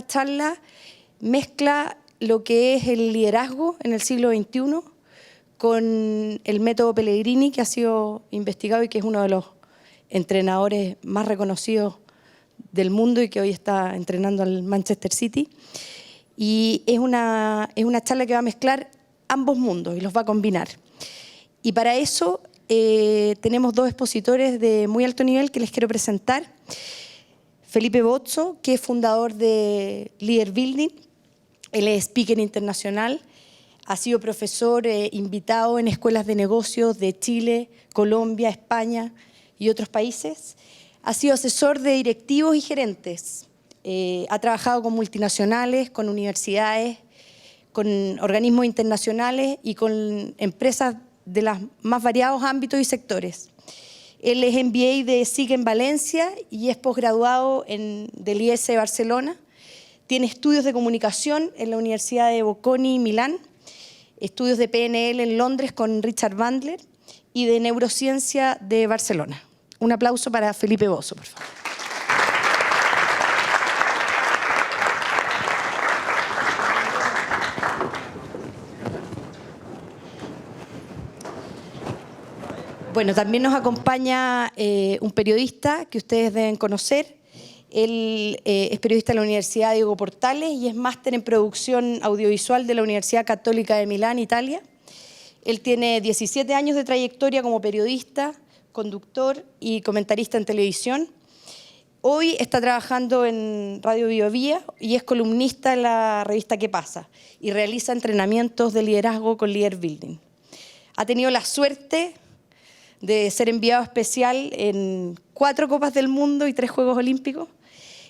esta charla mezcla lo que es el liderazgo en el siglo XXI con el método Pellegrini, que ha sido investigado y que es uno de los entrenadores más reconocidos del mundo y que hoy está entrenando al Manchester City. Y es una charla que va a mezclar ambos mundos y los va a combinar. Y para eso tenemos dos expositores de muy alto nivel que les quiero presentar. Felipe Bozzo, que es fundador de Leader Building. Él es speaker internacional, ha sido profesor invitado en escuelas de negocios de Chile, Colombia, España y otros países. Ha sido asesor de directivos y gerentes. Ha trabajado con multinacionales, con universidades, con organismos internacionales y con empresas de los más variados ámbitos y sectores. Él es MBA de SIG en Valencia y es posgraduado del IES de Barcelona. Tiene estudios de comunicación en la Universidad de Bocconi, Milán, estudios de PNL en Londres con Richard Bandler y de neurociencia de Barcelona. Un aplauso para Felipe Bozzo, por favor. Bueno, también nos acompaña un periodista que ustedes deben conocer. Él es periodista de la Universidad Diego Portales y es máster en producción audiovisual de la Universidad Católica de Milán, Italia. Él tiene 17 años de trayectoria como periodista, conductor y comentarista en televisión. Hoy está trabajando en Radio Biobía y es columnista en la revista ¿Qué pasa? Y realiza entrenamientos de liderazgo con Leader Building. Ha tenido la suerte de ser enviado especial en 4 Copas del Mundo y 3 Juegos Olímpicos.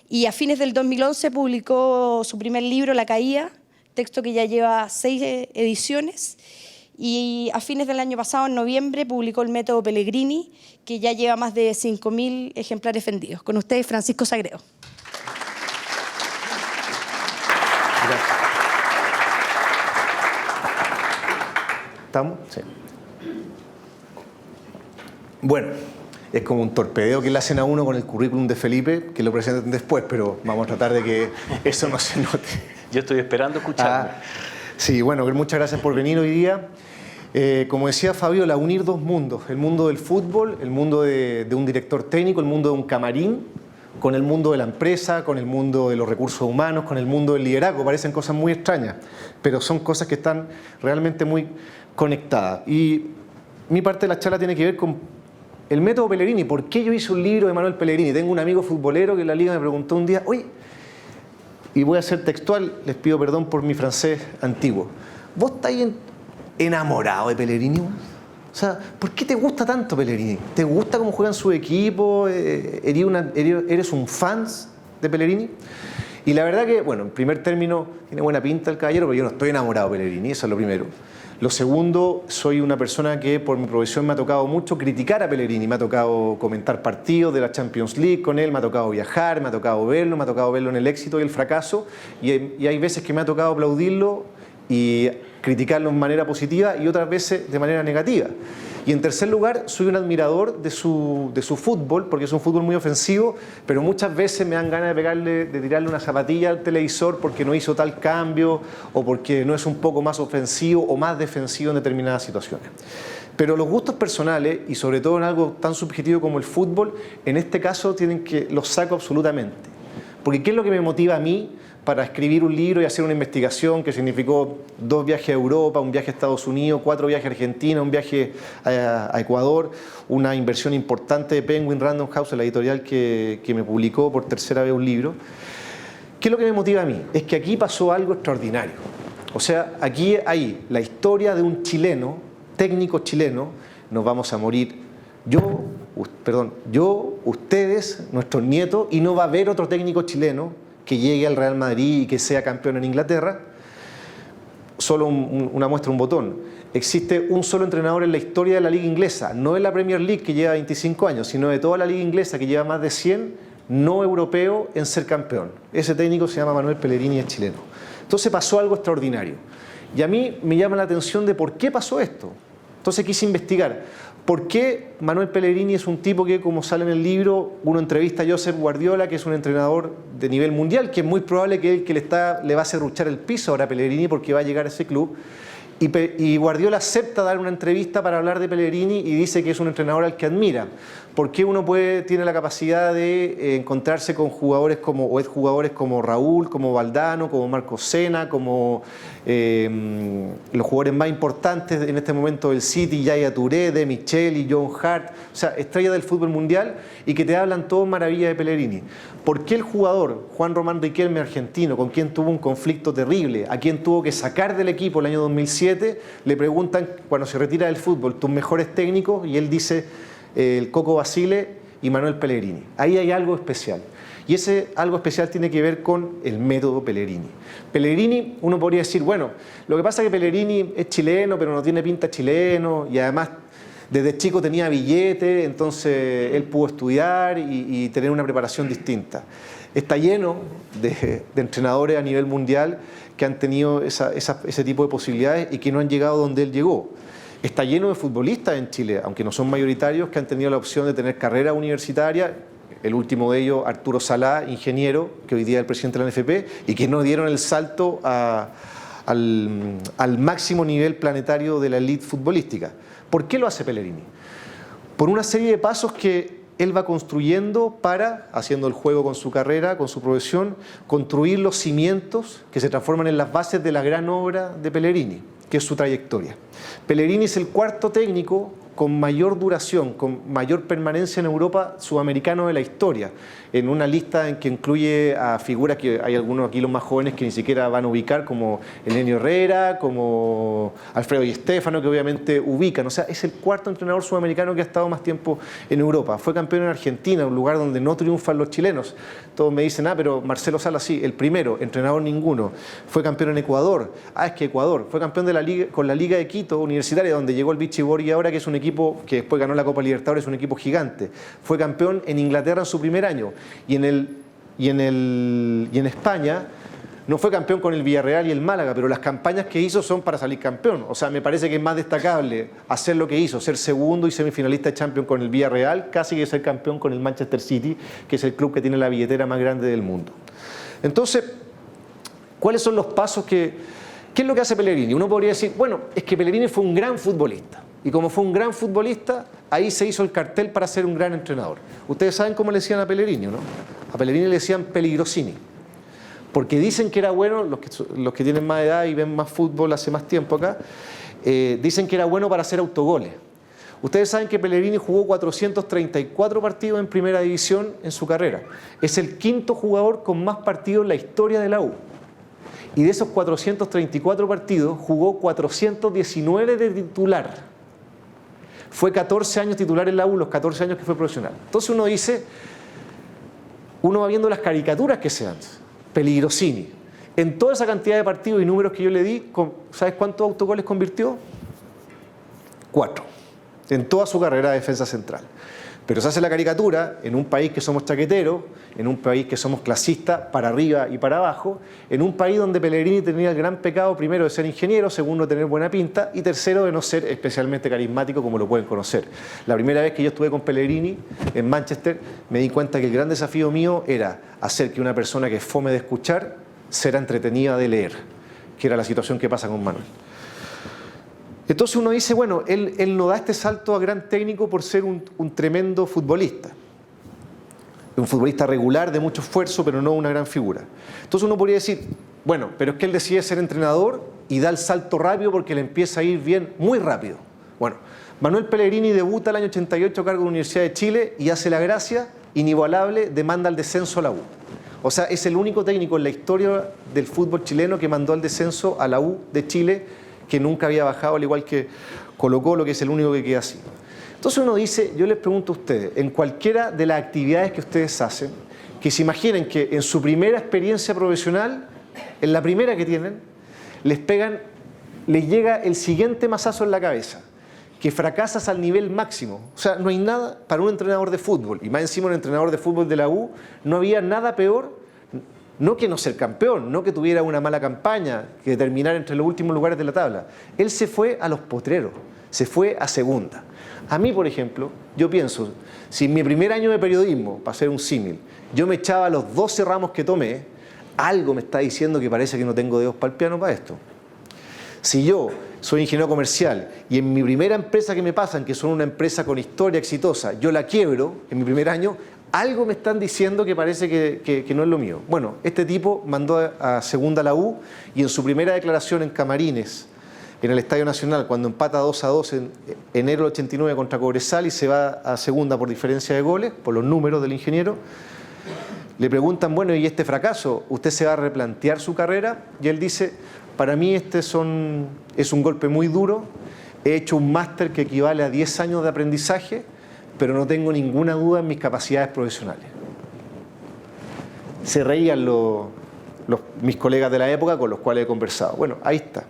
Y a fines del 2011 publicó su primer libro, La Caída, texto que ya lleva 6 ediciones. Y a fines del año pasado, en noviembre, publicó el método Pellegrini, que ya lleva más de 5.000 ejemplares vendidos. Con ustedes, Francisco Sagredo. Gracias. ¿Estamos? Sí. Bueno, es como un torpedeo que le hacen a uno con el currículum de Felipe, que lo presenten después, pero vamos a tratar de que eso no se note. Yo estoy esperando escucharme. Sí, bueno, muchas gracias por venir hoy día. Como decía Fabiola, unir dos mundos, el mundo del fútbol, el mundo de un director técnico, el mundo de un camarín, con el mundo de la empresa, con el mundo de los recursos humanos, con el mundo del liderazgo. Parecen cosas muy extrañas, pero son cosas que están realmente muy conectadas. Y mi parte de la charla tiene que ver con el método Pellegrini. ¿Por qué yo hice un libro de Manuel Pellegrini? Tengo un amigo futbolero que en la liga me preguntó un día, oye, y voy a ser textual, les pido perdón por mi francés antiguo, ¿vos estáis enamorado de Pellegrini? O sea, ¿por qué te gusta tanto Pellegrini? ¿Te gusta cómo juegan su equipo? ¿Eres un fan de Pellegrini? Y la verdad que, bueno, en primer término, tiene buena pinta el caballero, pero yo no estoy enamorado de Pellegrini, eso es lo primero. Lo segundo, soy una persona que por mi profesión me ha tocado mucho criticar a Pellegrini, me ha tocado comentar partidos de la Champions League con él, me ha tocado viajar, me ha tocado verlo en el éxito y el fracaso, y hay veces que me ha tocado aplaudirlo y criticarlo de manera positiva y otras veces de manera negativa. Y en tercer lugar, soy un admirador de su fútbol, porque es un fútbol muy ofensivo, pero muchas veces me dan ganas de tirarle una zapatilla al televisor porque no hizo tal cambio o porque no es un poco más ofensivo o más defensivo en determinadas situaciones. Pero los gustos personales, y sobre todo en algo tan subjetivo como el fútbol, en este caso los saco absolutamente. Porque ¿qué es lo que me motiva a mí para escribir un libro y hacer una investigación que significó 2 viajes a Europa, un viaje a Estados Unidos, 4 viajes a Argentina, un viaje a Ecuador, una inversión importante de Penguin Random House, la editorial que me publicó por tercera vez un libro? ¿Qué es lo que me motiva a mí? Es que aquí pasó algo extraordinario. O sea, aquí hay la historia de un chileno, técnico chileno, nos vamos a morir yo, ustedes, nuestros nietos, y no va a haber otro técnico chileno que llegue al Real Madrid y que sea campeón en Inglaterra. Solo una muestra, un botón. Existe un solo entrenador en la historia de la liga inglesa, no en la Premier League que lleva 25 años, sino de toda la liga inglesa que lleva más de 100, no europeo en ser campeón. Ese técnico se llama Manuel Pellegrini y es chileno. Entonces pasó algo extraordinario. Y a mí me llama la atención de por qué pasó esto. Entonces quise investigar ¿Por qué Manuel Pellegrini es un tipo que, como sale en el libro, uno entrevista a Josep Guardiola, que es un entrenador de nivel mundial, que es muy probable que él que le va a serruchar el piso ahora a Pellegrini porque va a llegar a ese club? Y Guardiola acepta dar una entrevista para hablar de Pellegrini y dice que es un entrenador al que admira. ¿Por qué uno tiene la capacidad de encontrarse con jugadores o exjugadores como Raúl, como Valdano, como Marcos Sena, como los jugadores más importantes en este momento del City, Yaya Touré, De Micheli, John Hart, o sea, estrellas del fútbol mundial, y que te hablan todo maravilla de Pellegrini? ¿Por qué el jugador Juan Román Riquelme, argentino, con quien tuvo un conflicto terrible, a quien tuvo que sacar del equipo el año 2007, le preguntan cuando se retira del fútbol tus mejores técnicos, y él dice el Coco Basile y Manuel Pellegrini? Ahí hay algo especial. Y ese algo especial tiene que ver con el método Pellegrini. Pellegrini, uno podría decir, bueno, lo que pasa es que Pellegrini es chileno, pero no tiene pinta chileno, y además desde chico tenía billete, entonces él pudo estudiar y tener una preparación distinta. Está lleno de entrenadores a nivel mundial que han tenido ese tipo de posibilidades y que no han llegado donde él llegó. Está lleno de futbolistas en Chile, aunque no son mayoritarios, que han tenido la opción de tener carrera universitaria. El último de ellos, Arturo Salá, ingeniero, que hoy día es el presidente de la NFP, y que no dieron el salto al máximo nivel planetario de la elite futbolística. ¿Por qué lo hace Pellegrini? Por una serie de pasos que él va construyendo para, haciendo el juego con su carrera, con su profesión, construir los cimientos que se transforman en las bases de la gran obra de Pellegrini, que es su trayectoria. Pellegrini es el cuarto técnico con mayor duración, con mayor permanencia en Europa sudamericano de la historia, en una lista en que incluye a figuras que hay algunos aquí los más jóvenes que ni siquiera van a ubicar, como Elenio Herrera, como Alfredo Di Stéfano, que obviamente ubican. O sea, es el cuarto entrenador sudamericano que ha estado más tiempo en Europa. Fue campeón en Argentina, un lugar donde no triunfan los chilenos. Todos me dicen, pero Marcelo Salas sí, el primero, entrenador ninguno. Fue campeón en Ecuador. Es que Ecuador. Fue campeón de la Liga, con la Liga de Quito Universitaria, donde llegó el Vichy Borghi ahora, que es un equipo que después ganó la Copa Libertadores, un equipo gigante. Fue campeón en Inglaterra en su primer año. Y en España no fue campeón con el Villarreal y el Málaga, pero las campañas que hizo son para salir campeón. O sea, me parece que es más destacable hacer lo que hizo, ser segundo y semifinalista de Champions con el Villarreal, casi que ser campeón con el Manchester City, que es el club que tiene la billetera más grande del mundo. Entonces, ¿cuáles son los pasos ¿qué es lo que hace Pellegrini? Uno podría decir, bueno, es que Pellegrini fue un gran futbolista. Y como fue un gran futbolista, ahí se hizo el cartel para ser un gran entrenador. Ustedes saben cómo le decían a Pellegrini, ¿no? A Pellegrini le decían Peligrosini. Porque dicen que era bueno, los que tienen más edad y ven más fútbol hace más tiempo acá, dicen que era bueno para hacer autogoles. Ustedes saben que Pellegrini jugó 434 partidos en primera división en su carrera. Es el quinto jugador con más partidos en la historia de la U. Y de esos 434 partidos jugó 419 de titular. Fue 14 años titular en la U, los 14 años que fue profesional. Entonces uno va viendo las caricaturas que se dan. Peligrosini. En toda esa cantidad de partidos y números que yo le di, ¿sabes cuántos autogoles convirtió? 4. En toda su carrera de defensa central. Pero se hace la caricatura en un país que somos chaqueteros, en un país que somos clasistas para arriba y para abajo, en un país donde Pellegrini tenía el gran pecado, primero, de ser ingeniero, segundo, de tener buena pinta, y tercero, de no ser especialmente carismático como lo pueden conocer. La primera vez que yo estuve con Pellegrini en Manchester, me di cuenta que el gran desafío mío era hacer que una persona que es fome de escuchar sea entretenida de leer, que era la situación que pasa con Manuel. Entonces uno dice, bueno, él no da este salto a gran técnico por ser un tremendo futbolista. Un futbolista regular, de mucho esfuerzo, pero no una gran figura. Entonces uno podría decir, bueno, pero es que él decide ser entrenador y da el salto rápido porque le empieza a ir bien muy rápido. Bueno, Manuel Pellegrini debuta el año 88 a cargo de la Universidad de Chile y hace la gracia inigualable de manda al descenso a la U. O sea, es el único técnico en la historia del fútbol chileno que mandó al descenso a la U de Chile, que nunca había bajado, al igual que Colo-Colo, que es el único que queda así. Entonces uno dice, yo les pregunto a ustedes, en cualquiera de las actividades que ustedes hacen, que se imaginen que en su primera experiencia profesional, en la primera que tienen, les llega el siguiente mazazo en la cabeza, que fracasas al nivel máximo. O sea, no hay nada para un entrenador de fútbol, y más encima un entrenador de fútbol de la U, no había nada peor. No que no ser campeón, no que tuviera una mala campaña, que terminara entre los últimos lugares de la tabla. Él se fue a los potreros, se fue a segunda. A mí, por ejemplo, yo pienso, si en mi primer año de periodismo, para hacer un símil, yo me echaba los 12 ramos que tomé, algo me está diciendo que parece que no tengo dedos para el piano para esto. Si yo soy ingeniero comercial y en mi primera empresa que me pasan, que son una empresa con historia exitosa, yo la quiebro en mi primer año, algo me están diciendo que parece que no es lo mío. Bueno, este tipo mandó a segunda la U y en su primera declaración en Camarines, en el Estadio Nacional, cuando empata 2-2 en enero del 89 contra Cobresal y se va a segunda por diferencia de goles, por los números del ingeniero, le preguntan, bueno, ¿y este fracaso? ¿Usted se va a replantear su carrera? Y él dice, para mí es un golpe muy duro, he hecho un máster que equivale a 10 años de aprendizaje, pero no tengo ninguna duda en mis capacidades profesionales. Se reían mis colegas de la época con los cuales he conversado. Bueno, ahí está.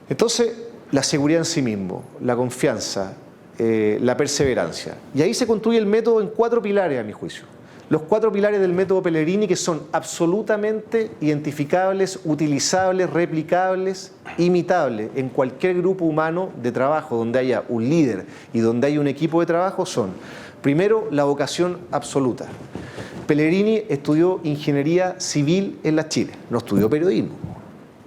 Entonces, la seguridad en sí mismo, la confianza, la perseverancia. Y ahí se construye el método en 4 pilares, a mi juicio. Los 4 pilares del método Pellegrini, que son absolutamente identificables, utilizables, replicables, imitables en cualquier grupo humano de trabajo donde haya un líder y donde haya un equipo de trabajo, son, primero, la vocación absoluta. Pellegrini estudió ingeniería civil en la Chile, no estudió periodismo,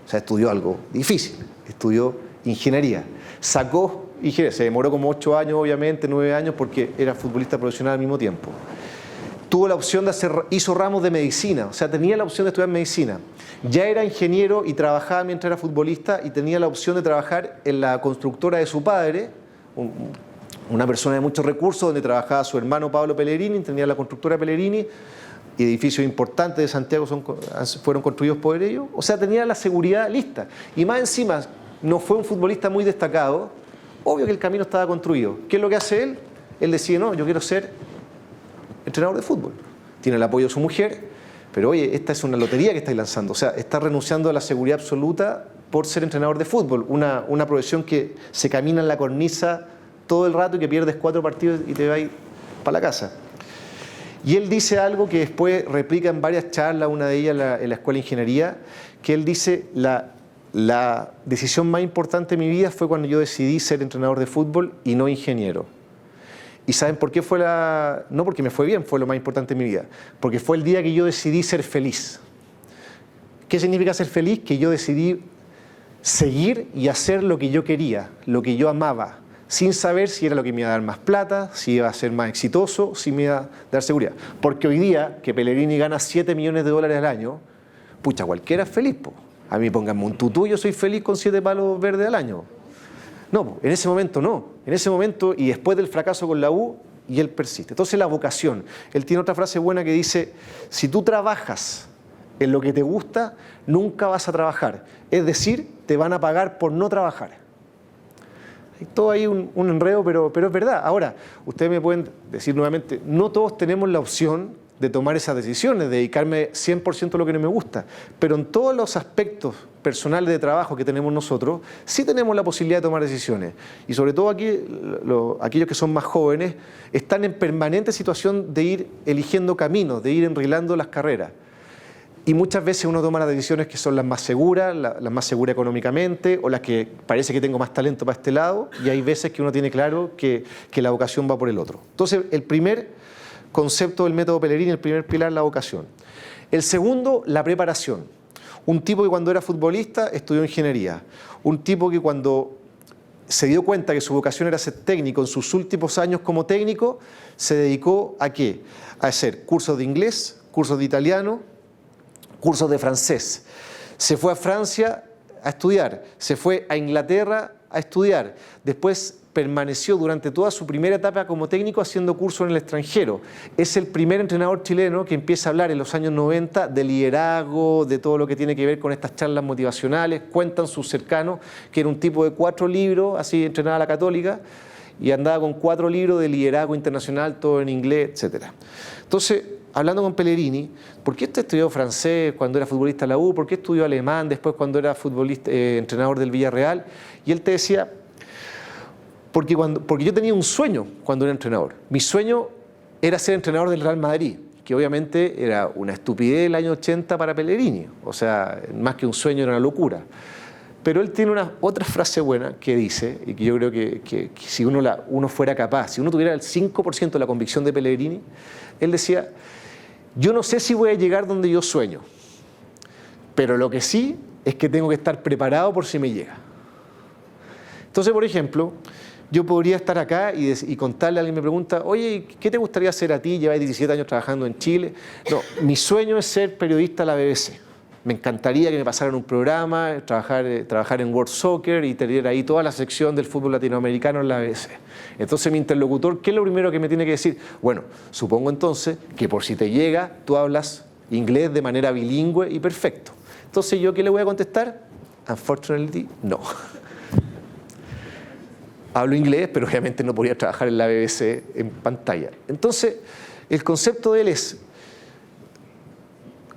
o sea, estudió algo difícil, estudió ingeniería. Sacó ingeniería, se demoró como 8 años, obviamente, 9 años, porque era futbolista profesional al mismo tiempo. Tuvo la opción de hizo ramos de medicina, o sea, tenía la opción de estudiar medicina. Ya era ingeniero y trabajaba mientras era futbolista y tenía la opción de trabajar en la constructora de su padre, una persona de muchos recursos, donde trabajaba su hermano Pablo Pellegrini, tenía la constructora Pellegrini, y edificios importantes de Santiago fueron construidos por ellos. O sea, tenía la seguridad lista. Y más encima, no fue un futbolista muy destacado, obvio que el camino estaba construido. ¿Qué es lo que hace él? Él decide, no, yo quiero ser entrenador de fútbol. Tiene el apoyo de su mujer, pero oye, esta es una lotería que estáis lanzando. O sea, está renunciando a la seguridad absoluta por ser entrenador de fútbol. Una profesión que se camina en la cornisa todo el rato y que pierdes 4 partidos y te vas para la casa. Y él dice algo que después replica en varias charlas, una de ellas en la Escuela de Ingeniería, que él dice, la decisión más importante de mi vida fue cuando yo decidí ser entrenador de fútbol y no ingeniero. ¿Y saben por qué fue no porque me fue bien, fue lo más importante de mi vida? Porque fue el día que yo decidí ser feliz. ¿Qué significa ser feliz? Que yo decidí seguir y hacer lo que yo quería, lo que yo amaba, sin saber si era lo que me iba a dar más plata, si iba a ser más exitoso, si me iba a dar seguridad. Porque hoy día, que Pellegrini gana $7 millones al año, pucha, cualquiera es feliz, po. A mí pónganme un tutú, yo soy feliz con 7 palos verdes al año. No, en ese momento no. En ese momento, y después del fracaso con la U, y él persiste. Entonces la vocación. Él tiene otra frase buena que dice, si tú trabajas en lo que te gusta, nunca vas a trabajar. Es decir, te van a pagar por no trabajar. Hay todo ahí un enredo, pero es verdad. Ahora, ustedes me pueden decir nuevamente, no todos tenemos la opción de tomar esas decisiones, de dedicarme 100% a lo que no me gusta, pero en todos los aspectos personales de trabajo que tenemos nosotros, sí tenemos la posibilidad de tomar decisiones. Y sobre todo aquí, aquellos que son más jóvenes, están en permanente situación de ir eligiendo caminos, de ir enrilando las carreras. Y muchas veces uno toma las decisiones que son las más seguras económicamente, o las que parece que tengo más talento para este lado, y hay veces que uno tiene claro que la vocación va por el otro. Entonces, el primer concepto del método Pellegrini, el primer pilar, la vocación. El segundo, la preparación. Un tipo que cuando era futbolista estudió ingeniería. Un tipo que cuando se dio cuenta que su vocación era ser técnico, en sus últimos años como técnico, se dedicó ¿a qué? A hacer cursos de inglés, cursos de italiano, cursos de francés. Se fue a Francia a estudiar, se fue a Inglaterra a estudiar. Después permaneció durante toda su primera etapa como técnico haciendo cursos en el extranjero. Es el primer entrenador chileno que empieza a hablar en los años 90 de liderazgo, de todo lo que tiene que ver con estas charlas motivacionales. Cuentan sus cercanos que era un tipo de 4 libros, así entrenaba a la Católica, y andaba con 4 libros de liderazgo internacional, todo en inglés, etc. Entonces, hablando con Pellegrini, ¿por qué usted estudió francés cuando era futbolista de la U? ¿Por qué estudió alemán después cuando era futbolista, entrenador del Villarreal? Y él te decía, porque yo tenía un sueño cuando era entrenador. Mi sueño era ser entrenador del Real Madrid, que obviamente era una estupidez el año 80 para Pellegrini. O sea, más que un sueño era una locura. Pero él tiene otra frase buena que dice, y que yo creo que si uno fuera capaz, si uno tuviera el 5% de la convicción de Pellegrini, él decía, yo no sé si voy a llegar donde yo sueño, pero lo que sí es que tengo que estar preparado por si me llega. Entonces, por ejemplo, yo podría estar acá y contarle a alguien, me pregunta, oye, ¿qué te gustaría hacer a ti? Llevas 17 años trabajando en Chile. No, mi sueño es ser periodista a la BBC. Me encantaría que me pasaran un programa, trabajar en World Soccer y tener ahí toda la sección del fútbol latinoamericano en la BBC. Entonces mi interlocutor, ¿qué es lo primero que me tiene que decir? Bueno, supongo entonces que por si te llega, tú hablas inglés de manera bilingüe y perfecto. Entonces, ¿yo qué le voy a contestar? Unfortunately, no. Hablo inglés, pero obviamente no podría trabajar en la BBC en pantalla. Entonces, el concepto de él es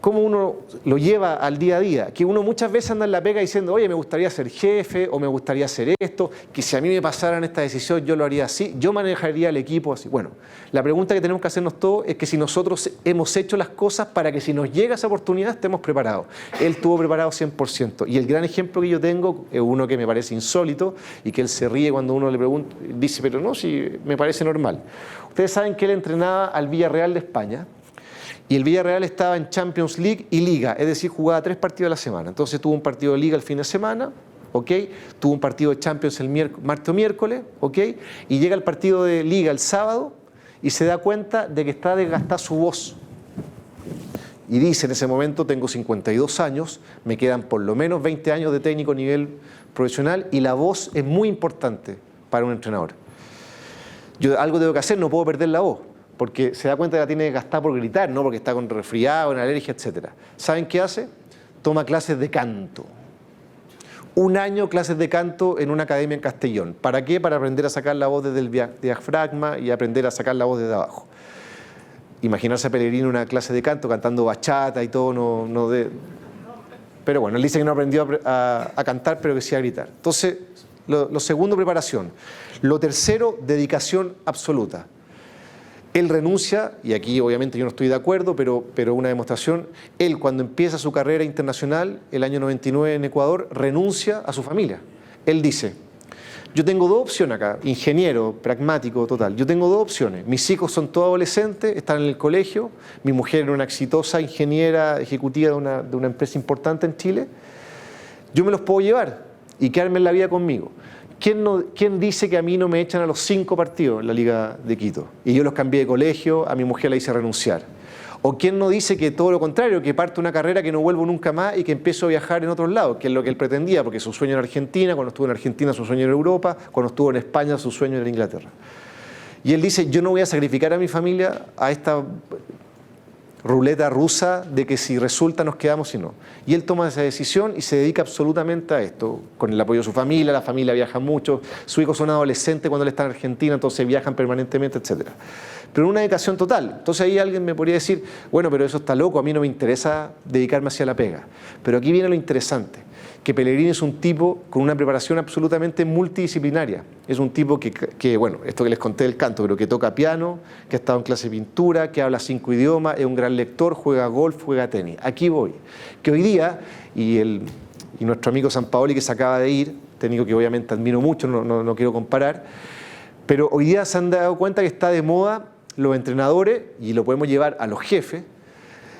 cómo uno lo lleva al día a día, que uno muchas veces anda en la pega diciendo, oye, me gustaría ser jefe, o me gustaría hacer esto, que si a mí me pasaran esta decisión yo lo haría así, yo manejaría el equipo así. Bueno, la pregunta que tenemos que hacernos todos es que si nosotros hemos hecho las cosas para que si nos llega esa oportunidad estemos preparados. Él estuvo preparado 100%, y el gran ejemplo que yo tengo es uno que me parece insólito, y que él se ríe cuando uno le pregunta, dice, pero no, si me parece normal. Ustedes saben que él entrenaba al Villarreal de España, y el Villarreal estaba en Champions League y Liga, es decir, jugaba 3 partidos a la semana. Entonces tuvo un partido de Liga el fin de semana, ¿ok? Tuvo un partido de Champions el martes o miércoles, ¿ok? Y llega el partido de Liga el sábado y se da cuenta de que está desgastada su voz. Y dice en ese momento, tengo 52 años, me quedan por lo menos 20 años de técnico a nivel profesional y la voz es muy importante para un entrenador. Yo algo tengo que hacer, no puedo perder la voz, porque se da cuenta que la tiene gastada por gritar, no porque está con resfriado, una alergia, etc. ¿Saben qué hace? Toma clases de canto. 1 año clases de canto en una academia en Castellón. ¿Para qué? Para aprender a sacar la voz desde el diafragma y aprender a sacar la voz desde abajo. Imaginarse a Pellegrini en una clase de canto cantando bachata y todo, pero bueno, él dice que no aprendió a cantar, pero que sí a gritar. Entonces, lo segundo, preparación. Lo tercero, dedicación absoluta. Él renuncia, y aquí obviamente yo no estoy de acuerdo, pero una demostración, él cuando empieza su carrera internacional, el año 99 en Ecuador, renuncia a su familia. Él dice, yo tengo 2 opciones acá, ingeniero, pragmático, total, yo tengo 2 opciones, mis hijos son todos adolescentes, están en el colegio, mi mujer era una exitosa ingeniera ejecutiva de una empresa importante en Chile, yo me los puedo llevar y quedarme en la vida conmigo. ¿Quién dice que a mí no me echan a los 5 partidos en la Liga de Quito? Y yo los cambié de colegio, a mi mujer la hice renunciar. ¿O quién no dice que todo lo contrario, que parto una carrera que no vuelvo nunca más y que empiezo a viajar en otros lados, que es lo que él pretendía, porque su sueño era Argentina, cuando estuvo en Argentina su sueño era Europa, cuando estuvo en España su sueño era Inglaterra. Y él dice, yo no voy a sacrificar a mi familia a esta ruleta rusa de que si resulta nos quedamos, si no. Y él toma esa decisión y se dedica absolutamente a esto, con el apoyo de su familia, la familia viaja mucho, sus hijos son adolescentes cuando él está en Argentina, entonces viajan permanentemente, etc. Pero una dedicación total. Entonces ahí alguien me podría decir, bueno, pero eso está loco, a mí no me interesa dedicarme hacia la pega. Pero aquí viene lo interesante, que Pellegrini es un tipo con una preparación absolutamente multidisciplinaria. Es un tipo que, bueno, esto que les conté del canto, pero que toca piano, que ha estado en clase de pintura, que habla 5 idiomas, es un gran lector, juega golf, juega tenis. Aquí voy. Que hoy día, y nuestro amigo Sampaoli que se acaba de ir, técnico que obviamente admiro mucho, no quiero comparar, pero hoy día se han dado cuenta que está de moda los entrenadores, y lo podemos llevar a los jefes,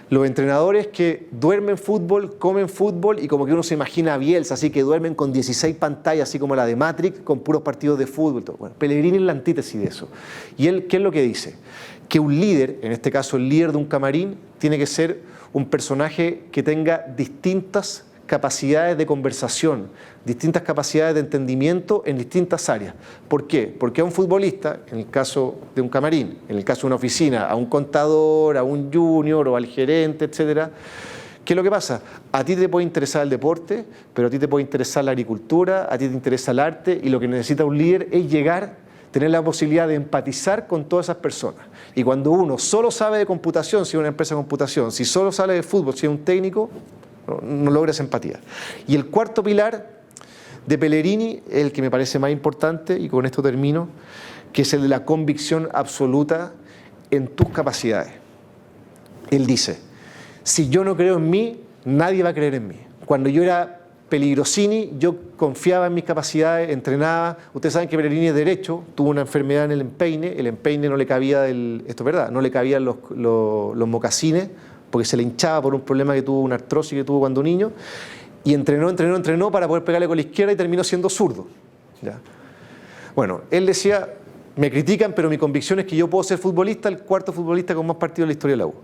los entrenadores que duermen fútbol, comen fútbol y como que uno se imagina a Bielsa, así que duermen con 16 pantallas, así como la de Matrix, con puros partidos de fútbol. Todo. Bueno, Pellegrini es la antítesis de eso. ¿Y él qué es lo que dice? Que un líder, en este caso el líder de un camarín, tiene que ser un personaje que tenga distintas capacidades de conversación, distintas capacidades de entendimiento en distintas áreas. ¿Por qué? Porque a un futbolista, en el caso de un camarín, en el caso de una oficina, a un contador, a un junior o al gerente, etcétera, ¿qué es lo que pasa? A ti te puede interesar el deporte, pero a ti te puede interesar la agricultura, a ti te interesa el arte, y lo que necesita un líder es llegar, tener la posibilidad de empatizar con todas esas personas. Y cuando uno solo sabe de computación, si es una empresa de computación, si solo sabe de fútbol, si es un técnico, no logra esa empatía. Y el cuarto pilar de Pellegrini, el que me parece más importante, y con esto termino, que es el de la convicción absoluta en tus capacidades. Él dice, si yo no creo en mí, nadie va a creer en mí. Cuando yo era Peligrosini, yo confiaba en mis capacidades, entrenaba. Ustedes saben que Pellegrini es derecho, tuvo una enfermedad en el empeine no le cabía, esto es verdad, no le cabían los mocasines, porque se le hinchaba por un problema que tuvo, una artrosis que tuvo cuando niño, y entrenó para poder pegarle con la izquierda y terminó siendo zurdo. ¿Ya? Bueno, él decía, me critican, pero mi convicción es que yo puedo ser futbolista, el cuarto futbolista con más partidos de la historia de la U.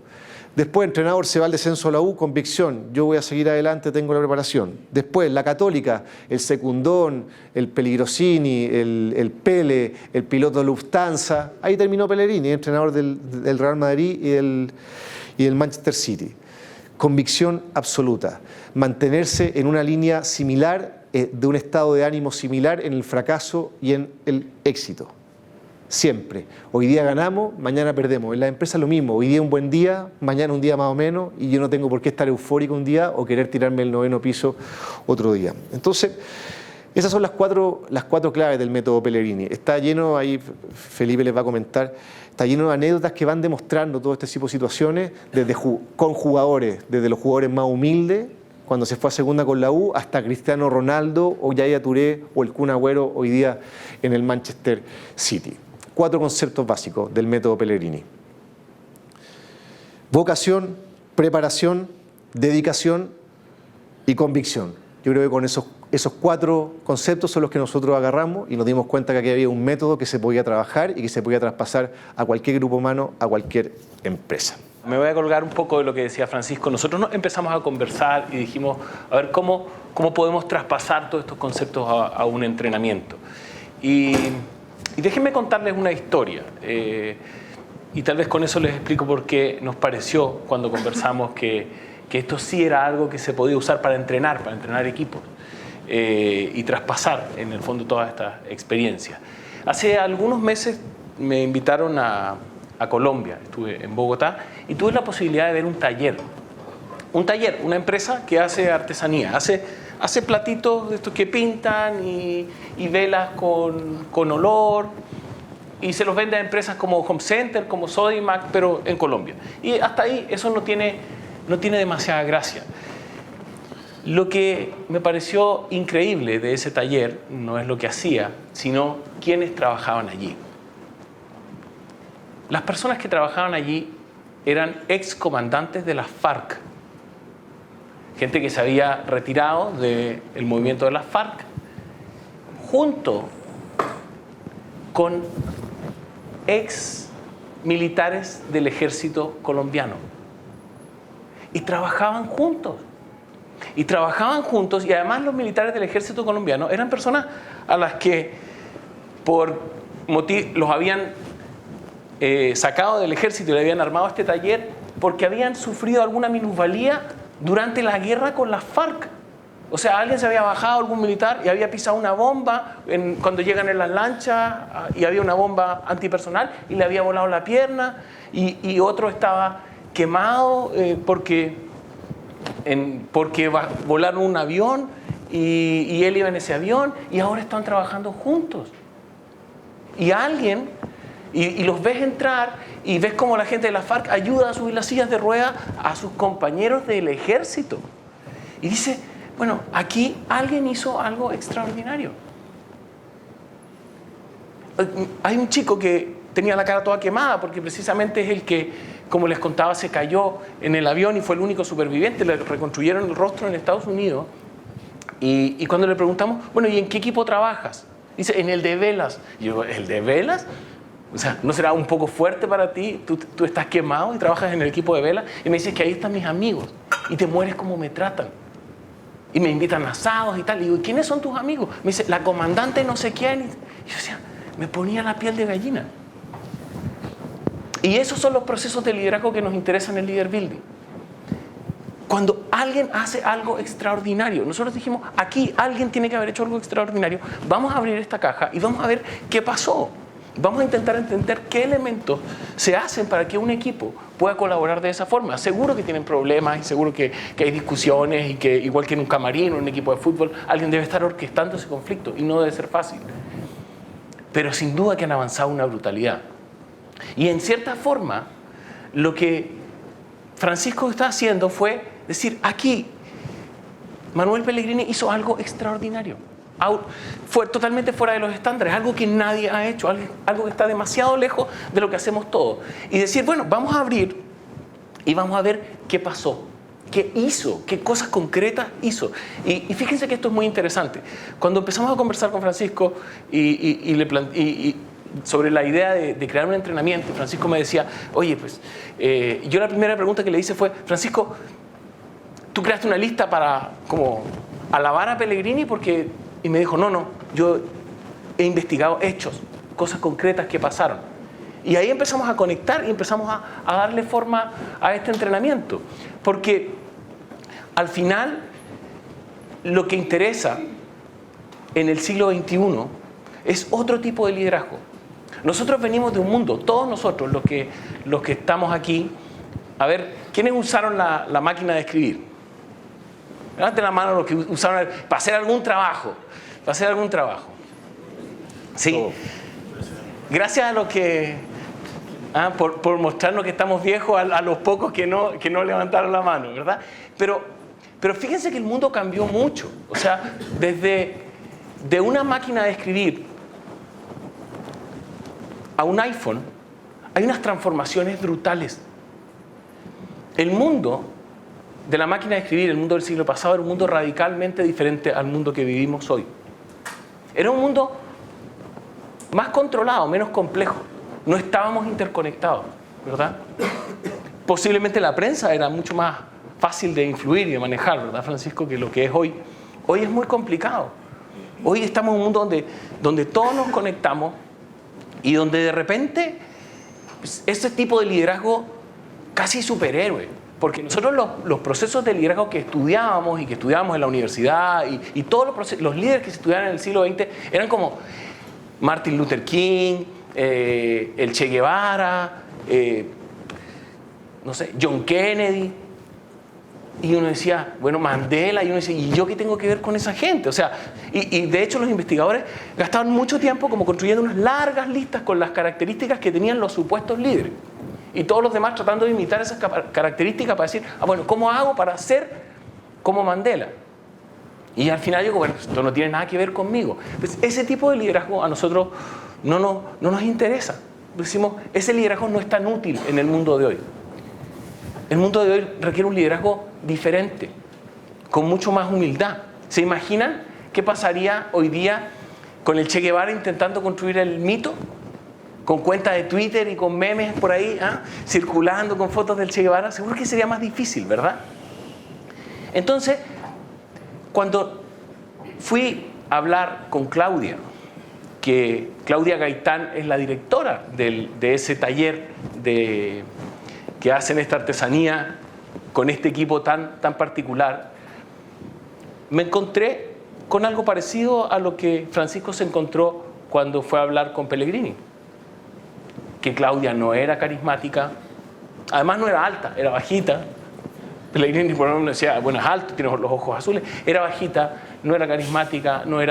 Después, entrenador, se va al descenso a la U, convicción, yo voy a seguir adelante, tengo la preparación. Después, la Católica, el Secundón, el Peligrosini, el Pele, el piloto Lufthansa. Ahí terminó Pellegrini, entrenador del Real Madrid y del Manchester City. Convicción absoluta, mantenerse en una línea similar, de un estado de ánimo similar en el fracaso y en el éxito. Siempre. Hoy día ganamos, mañana perdemos. En la empresa lo mismo. Hoy día un buen día, mañana un día más o menos, y yo no tengo por qué estar eufórico un día o querer tirarme el 9º piso otro día. Entonces, esas son las cuatro claves del método Pellegrini. Está lleno, ahí Felipe les va a comentar, está lleno de anécdotas que van demostrando todo este tipo de situaciones, con jugadores, desde los jugadores más humildes, cuando se fue a segunda con la U, hasta Cristiano Ronaldo o Yaya Touré o el Kun Agüero hoy día en el Manchester City. 4 conceptos básicos del método Pellegrini: vocación, preparación, dedicación y convicción. Yo creo que con esos 4 conceptos son los que nosotros agarramos y nos dimos cuenta que aquí había un método que se podía trabajar y que se podía traspasar a cualquier grupo humano, a cualquier empresa. Me voy a colgar un poco de lo que decía Francisco. Nosotros empezamos a conversar y dijimos, a ver, ¿cómo podemos traspasar todos estos conceptos a un entrenamiento? Y déjenme contarles una historia. Y tal vez con eso les explico por qué nos pareció, cuando conversamos, que esto sí era algo que se podía usar para entrenar equipos y traspasar, en el fondo, todas estas experiencias. Hace algunos meses me invitaron a Colombia, estuve en Bogotá y tuve la posibilidad de ver un taller, una empresa que hace artesanía, hace platitos de estos que pintan y velas con olor, y se los vende a empresas como Home Center, como Sodimac, pero en Colombia. Y hasta ahí eso no tiene demasiada gracia. Lo que me pareció increíble de ese taller no es lo que hacía, sino quienes trabajaban allí. Las personas que trabajaban allí eran excomandantes de las FARC, gente que se había retirado del movimiento de las FARC, junto con ex militares del ejército colombiano. Y trabajaban juntos. Y además los militares del ejército colombiano eran personas a las que los habían sacado del ejército y le habían armado este taller porque habían sufrido alguna minusvalía durante la guerra con las FARC. O sea, alguien se había bajado, algún militar, y había pisado una bomba cuando llegan en las lanchas, y había una bomba antipersonal y le había volado la pierna, y otro estaba quemado porque volaron un avión y él iba en ese avión, y ahora están trabajando juntos. Y los ves entrar y ves cómo la gente de la FARC ayuda a subir las sillas de ruedas a sus compañeros del ejército. Y dice, bueno, aquí alguien hizo algo extraordinario. Hay un chico que tenía la cara toda quemada porque precisamente es el que, como les contaba, se cayó en el avión y fue el único superviviente. Le reconstruyeron el rostro en Estados Unidos. Y cuando le preguntamos, bueno, ¿y en qué equipo trabajas? Dice, en el de velas. Y yo, ¿el de velas? O sea, ¿no será un poco fuerte para ti? Tú estás quemado y trabajas en el equipo de velas. Y me dice que ahí están mis amigos. Y te mueres como me tratan. Y me invitan a asados y tal. Y digo, ¿y quiénes son tus amigos? Me dice, la comandante no sé quién. Y yo decía, me ponía la piel de gallina. Y esos son los procesos de liderazgo que nos interesan en el Leader Building. Cuando alguien hace algo extraordinario, nosotros dijimos, aquí alguien tiene que haber hecho algo extraordinario, vamos a abrir esta caja y vamos a ver qué pasó. Vamos a intentar entender qué elementos se hacen para que un equipo pueda colaborar de esa forma. Seguro que tienen problemas y seguro que hay discusiones y que, igual que en un camarín o en un equipo de fútbol, alguien debe estar orquestando ese conflicto y no debe ser fácil. Pero sin duda que han avanzado una brutalidad. Y en cierta forma, lo que Francisco está haciendo fue decir, aquí Manuel Pellegrini hizo algo extraordinario. Fue totalmente fuera de los estándares, algo que nadie ha hecho, algo que está demasiado lejos de lo que hacemos todos. Y decir, bueno, vamos a abrir y vamos a ver qué pasó, qué hizo, qué cosas concretas hizo. Y fíjense que esto es muy interesante. Cuando empezamos a conversar con Francisco sobre la idea de crear un entrenamiento, Francisco me decía, oye, pues, yo la primera pregunta que le hice fue, Francisco, ¿tú creaste una lista para como alabar a Pellegrini? Y me dijo, no, yo he investigado hechos, cosas concretas que pasaron. Y ahí empezamos a conectar y empezamos a darle forma a este entrenamiento. Porque al final, lo que interesa en el siglo XXI es otro tipo de liderazgo. Nosotros venimos de un mundo, todos nosotros, los que estamos aquí, a ver, ¿quiénes usaron la máquina de escribir? Levanten la mano los que usaron para hacer algún trabajo. Sí. Gracias a los que, por mostrarnos que estamos viejos, a los pocos que no levantaron la mano, ¿verdad? Pero fíjense que el mundo cambió mucho. O sea, de una máquina de escribir a un iPhone, hay unas transformaciones brutales. El mundo de la máquina de escribir, el mundo del siglo pasado, era un mundo radicalmente diferente al mundo que vivimos hoy. Era un mundo más controlado, menos complejo. No estábamos interconectados, ¿verdad? Posiblemente la prensa era mucho más fácil de influir y de manejar, ¿verdad, Francisco? Que lo que es hoy. Hoy es muy complicado. Hoy estamos en un mundo donde todos nos conectamos y donde de repente pues, ese tipo de liderazgo casi superhéroe. Porque nosotros los procesos de liderazgo que estudiábamos en la universidad y todos los líderes que se estudiaban en el siglo XX eran como Martin Luther King, el Che Guevara, no sé, John Kennedy. Y uno decía, bueno, Mandela, y uno decía, ¿y yo qué tengo que ver con esa gente? O sea, y de hecho los investigadores gastaban mucho tiempo como construyendo unas largas listas con las características que tenían los supuestos líderes. Y todos los demás tratando de imitar esas características para decir, bueno, ¿cómo hago para ser como Mandela? Y al final yo digo, bueno, esto no tiene nada que ver conmigo. Pues ese tipo de liderazgo a nosotros no nos interesa. Decimos, ese liderazgo no es tan útil en el mundo de hoy. El mundo de hoy requiere un liderazgo diferente, con mucho más humildad. ¿Se imaginan qué pasaría hoy día con el Che Guevara intentando construir el mito? Con cuentas de Twitter y con memes por ahí, circulando con fotos del Che Guevara, seguro que sería más difícil, ¿verdad? Entonces, cuando fui a hablar con Claudia, que Claudia Gaitán es la directora de ese taller que hacen esta artesanía con este equipo tan particular, me encontré con algo parecido a lo que Francisco se encontró cuando fue a hablar con Pellegrini. Que Claudia no era carismática, además no era alta, era bajita. Pellegrini por ejemplo decía, bueno, es alto, tiene los ojos azules, era bajita, no era carismática, no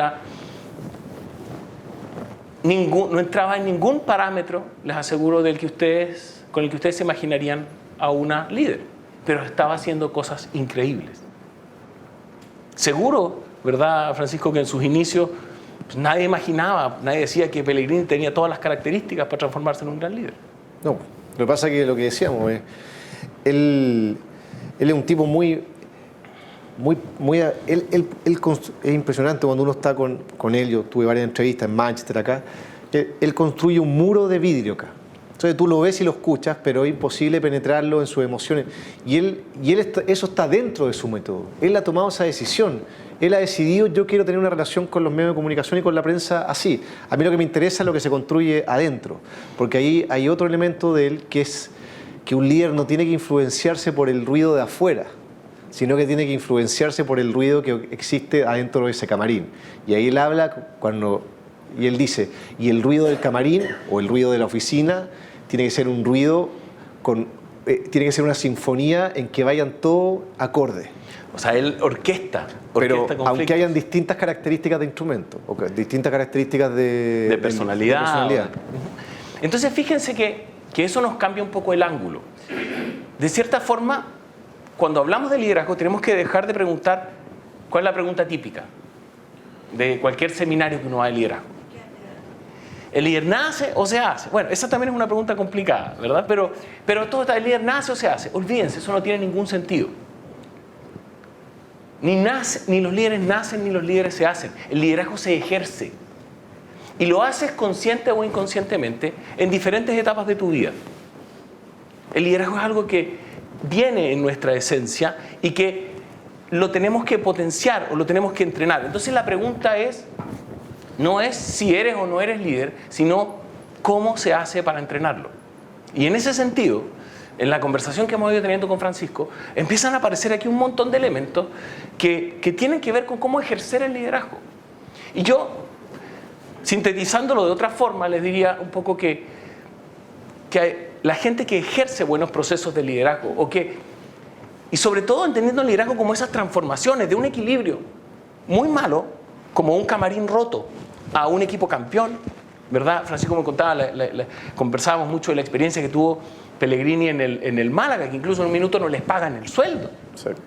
entraba en ningún parámetro, les aseguro, con el que ustedes se imaginarían a una líder, pero estaba haciendo cosas increíbles. Seguro, ¿verdad, Francisco, que en sus inicios pues nadie imaginaba, nadie decía que Pellegrini tenía todas las características para transformarse en un gran líder? No, lo que pasa es que lo que decíamos es, él es un tipo es impresionante cuando uno está con él. Yo tuve varias entrevistas en Manchester acá. Él construye un muro de vidrio acá. Entonces tú lo ves y lo escuchas, pero es imposible penetrarlo en sus emociones. Eso está dentro de su método. Él ha tomado esa decisión. Él ha decidido, yo quiero tener una relación con los medios de comunicación y con la prensa así. A mí lo que me interesa es lo que se construye adentro. Porque ahí hay otro elemento de él, que es que un líder no tiene que influenciarse por el ruido de afuera, sino que tiene que influenciarse por el ruido que existe adentro de ese camarín. Y ahí él habla y él dice, y el ruido del camarín o el ruido de la oficina tiene que ser un ruido tiene que ser una sinfonía en que vayan todos acordes. O sea, él orquesta pero conflictos. Aunque hayan distintas características de instrumento, distintas características de personalidad. Entonces, fíjense que eso nos cambia un poco el ángulo. De cierta forma, cuando hablamos de liderazgo, tenemos que dejar de preguntar ¿Cuál es la pregunta típica de cualquier seminario que uno va de liderazgo? ¿El líder nace o se hace? Bueno, esa también es una pregunta complicada, ¿verdad? Pero todo está, ¿el líder nace o se hace? Olvídense, eso no tiene ningún sentido. Ni los líderes nacen ni los líderes se hacen. El liderazgo se ejerce. Y lo haces consciente o inconscientemente en diferentes etapas de tu vida. El liderazgo es algo que viene en nuestra esencia y que lo tenemos que potenciar o lo tenemos que entrenar. Entonces la pregunta no es si eres o no eres líder, sino cómo se hace para entrenarlo. Y en ese sentido, en la conversación que hemos ido teniendo con Francisco, empiezan a aparecer aquí un montón de elementos que tienen que ver con cómo ejercer el liderazgo. Y yo, sintetizándolo de otra forma, les diría un poco que la gente que ejerce buenos procesos de liderazgo, y sobre todo entendiendo el liderazgo como esas transformaciones de un equilibrio muy malo, como un camarín roto, a un equipo campeón, ¿verdad? Francisco me contaba, conversábamos mucho de la experiencia que tuvo Pellegrini en el Málaga, que incluso en un minuto no les pagan el sueldo. Exacto.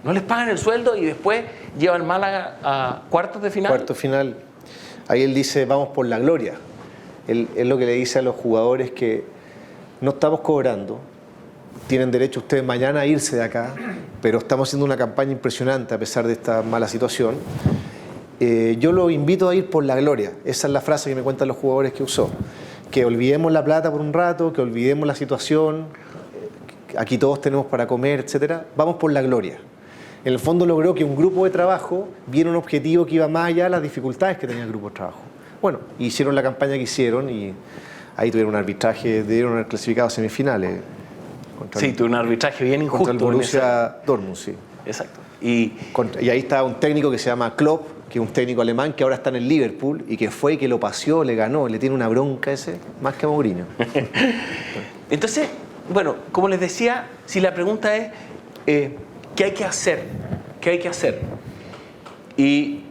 No les pagan el sueldo y después llevan Málaga a cuartos de final. Cuarto final. Ahí él dice, vamos por la gloria. Él lo que le dice a los jugadores que no estamos cobrando, tienen derecho ustedes mañana a irse de acá, pero estamos haciendo una campaña impresionante a pesar de esta mala situación. Yo los invito a ir por la gloria. Esa es la frase que me cuentan los jugadores que usó. Que olvidemos la plata por un rato, que olvidemos la situación, aquí todos tenemos para comer, etc. Vamos por la gloria. En el fondo logró que un grupo de trabajo viera un objetivo que iba más allá de las dificultades que tenía el grupo de trabajo. Bueno, hicieron la campaña que hicieron y ahí tuvieron un arbitraje, debieron haber clasificado a semifinales. Sí, tuvo un arbitraje bien injusto. Contra el Borussia Dortmund, sí. Exacto. Y ahí está un técnico que se llama Klopp, que es un técnico alemán que ahora está en el Liverpool y que fue, que lo paseó, le ganó, le tiene una bronca ese, más que a Mourinho. Entonces, bueno, como les decía, si la pregunta es ¿qué hay que hacer? ¿Qué hay que hacer? Y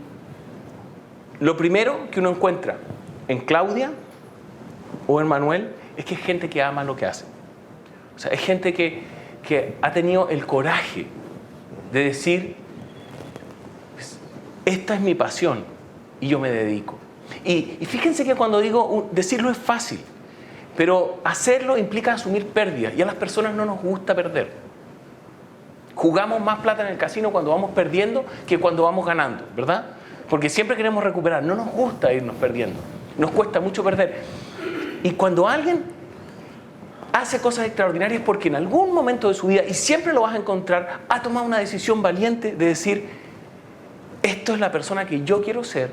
lo primero que uno encuentra en Claudia o en Manuel es que es gente que ama lo que hace. O sea, es gente que ha tenido el coraje de decir, esta es mi pasión y yo me dedico. Y fíjense que cuando digo decirlo es fácil, pero hacerlo implica asumir pérdidas y a las personas no nos gusta perder. Jugamos más plata en el casino cuando vamos perdiendo que cuando vamos ganando, ¿verdad? Porque siempre queremos recuperar, no nos gusta irnos perdiendo, nos cuesta mucho perder. Y cuando alguien hace cosas extraordinarias porque en algún momento de su vida, y siempre lo vas a encontrar, ha tomado una decisión valiente de decir, esto es la persona que yo quiero ser,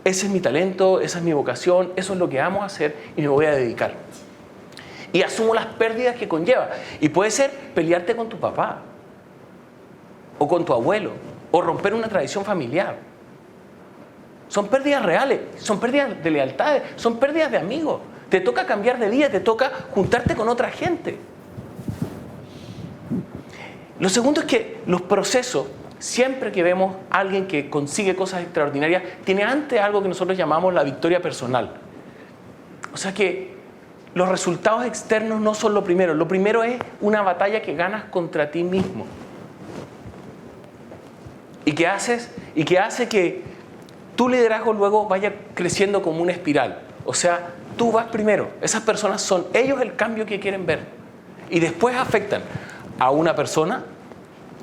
ese es mi talento, esa es mi vocación, eso es lo que amo hacer y me voy a dedicar. Y asumo las pérdidas que conlleva. Y puede ser pelearte con tu papá, o con tu abuelo, o romper una tradición familiar. Son pérdidas reales, son pérdidas de lealtades, son pérdidas de amigos. Te toca cambiar de vida, te toca juntarte con otra gente. Lo segundo es que los procesos, siempre que vemos a alguien que consigue cosas extraordinarias, tiene antes algo que nosotros llamamos la victoria personal. O sea que los resultados externos no son lo primero es una batalla que ganas contra ti mismo. Y que hace que tu liderazgo luego vaya creciendo como una espiral. O sea, tú vas primero. Esas personas son ellos el cambio que quieren ver. Y después afectan a una persona,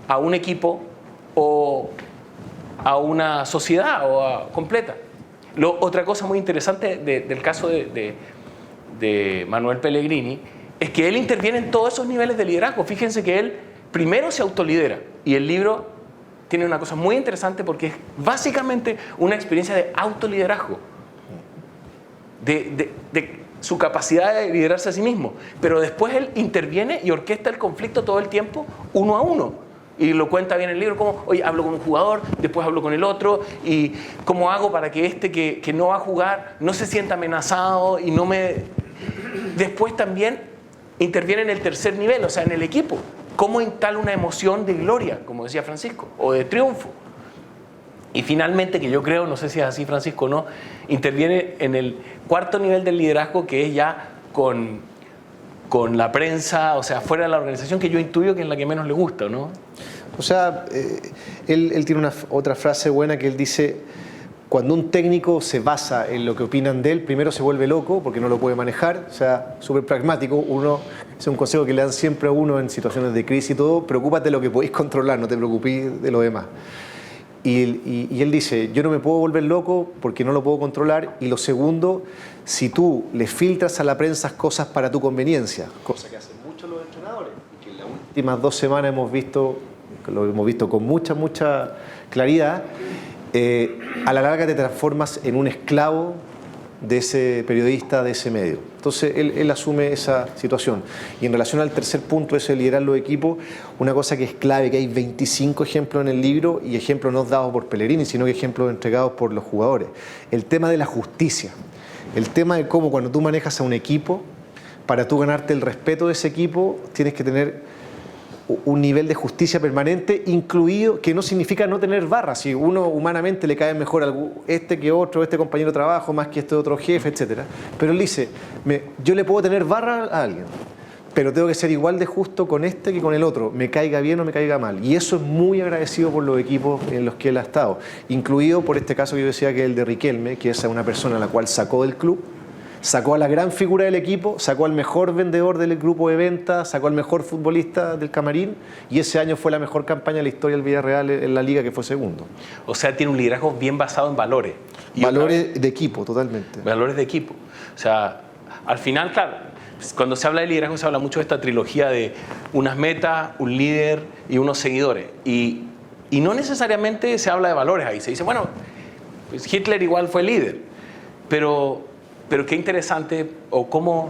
a un equipo o a una sociedad completa. Otra cosa muy interesante del caso de Manuel Pellegrini es que él interviene en todos esos niveles de liderazgo. Fíjense que él primero se autolidera y el libro tiene una cosa muy interesante porque es básicamente una experiencia de autoliderazgo, de su capacidad de liderarse a sí mismo. Pero después él interviene y orquesta el conflicto todo el tiempo, uno a uno. Y lo cuenta bien en el libro, como, oye, hablo con un jugador, después hablo con el otro, y cómo hago para que que no va a jugar no se sienta amenazado y no me... Después también interviene en el tercer nivel, o sea, en el equipo. Cómo instala una emoción de gloria, como decía Francisco, o de triunfo. Y finalmente, que yo creo, no sé si es así Francisco o no, interviene en el cuarto nivel del liderazgo, que es ya con la prensa, o sea, fuera de la organización, que yo intuyo que es la que menos le gusta, ¿no? O sea, él tiene otra frase buena que él dice: cuando un técnico se basa en lo que opinan de él, primero se vuelve loco porque no lo puede manejar. O sea, súper pragmático. Es un consejo que le dan siempre a uno en situaciones de crisis y todo: preocúpate de lo que podéis controlar, no te preocupéis de lo demás. Y él dice: yo no me puedo volver loco porque no lo puedo controlar. Y lo segundo, si tú le filtras a la prensa cosas para tu conveniencia, cosa que hacen muchos los entrenadores, que en las últimas 2 semanas lo hemos visto con mucha claridad, a la larga te transformas en un esclavo de ese periodista, de ese medio. Entonces él asume esa situación. Y en relación al tercer punto, ese de liderar los equipos, una cosa que es clave, que hay 25 ejemplos en el libro, y ejemplos no dados por Pellegrini, sino que ejemplos entregados por los jugadores. El tema de la justicia, el tema de cómo cuando tú manejas a un equipo, para tú ganarte el respeto de ese equipo, tienes que tener un nivel de justicia permanente, incluido, que no significa no tener barras. Si uno humanamente le cae mejor a este que otro, este compañero de trabajo, más que este otro jefe, etc. Pero él dice: yo le puedo tener barra a alguien, pero tengo que ser igual de justo con este que con el otro, me caiga bien o me caiga mal. Y eso es muy agradecido por los equipos en los que él ha estado, incluido por este caso que yo decía, que es el de Riquelme, que es una persona a la cual sacó del club, sacó a la gran figura del equipo, sacó al mejor vendedor del grupo de ventas, sacó al mejor futbolista del camarín, y ese año fue la mejor campaña de la historia del Villarreal en la Liga, que fue segundo. O sea, tiene un liderazgo bien basado en valores. Valores de equipo, totalmente. Valores de equipo. O sea, al final, claro, cuando se habla de liderazgo se habla mucho de esta trilogía de unas metas, un líder y unos seguidores. Y no necesariamente se habla de valores ahí. Se dice, bueno, pues Hitler igual fue líder, pero qué interesante,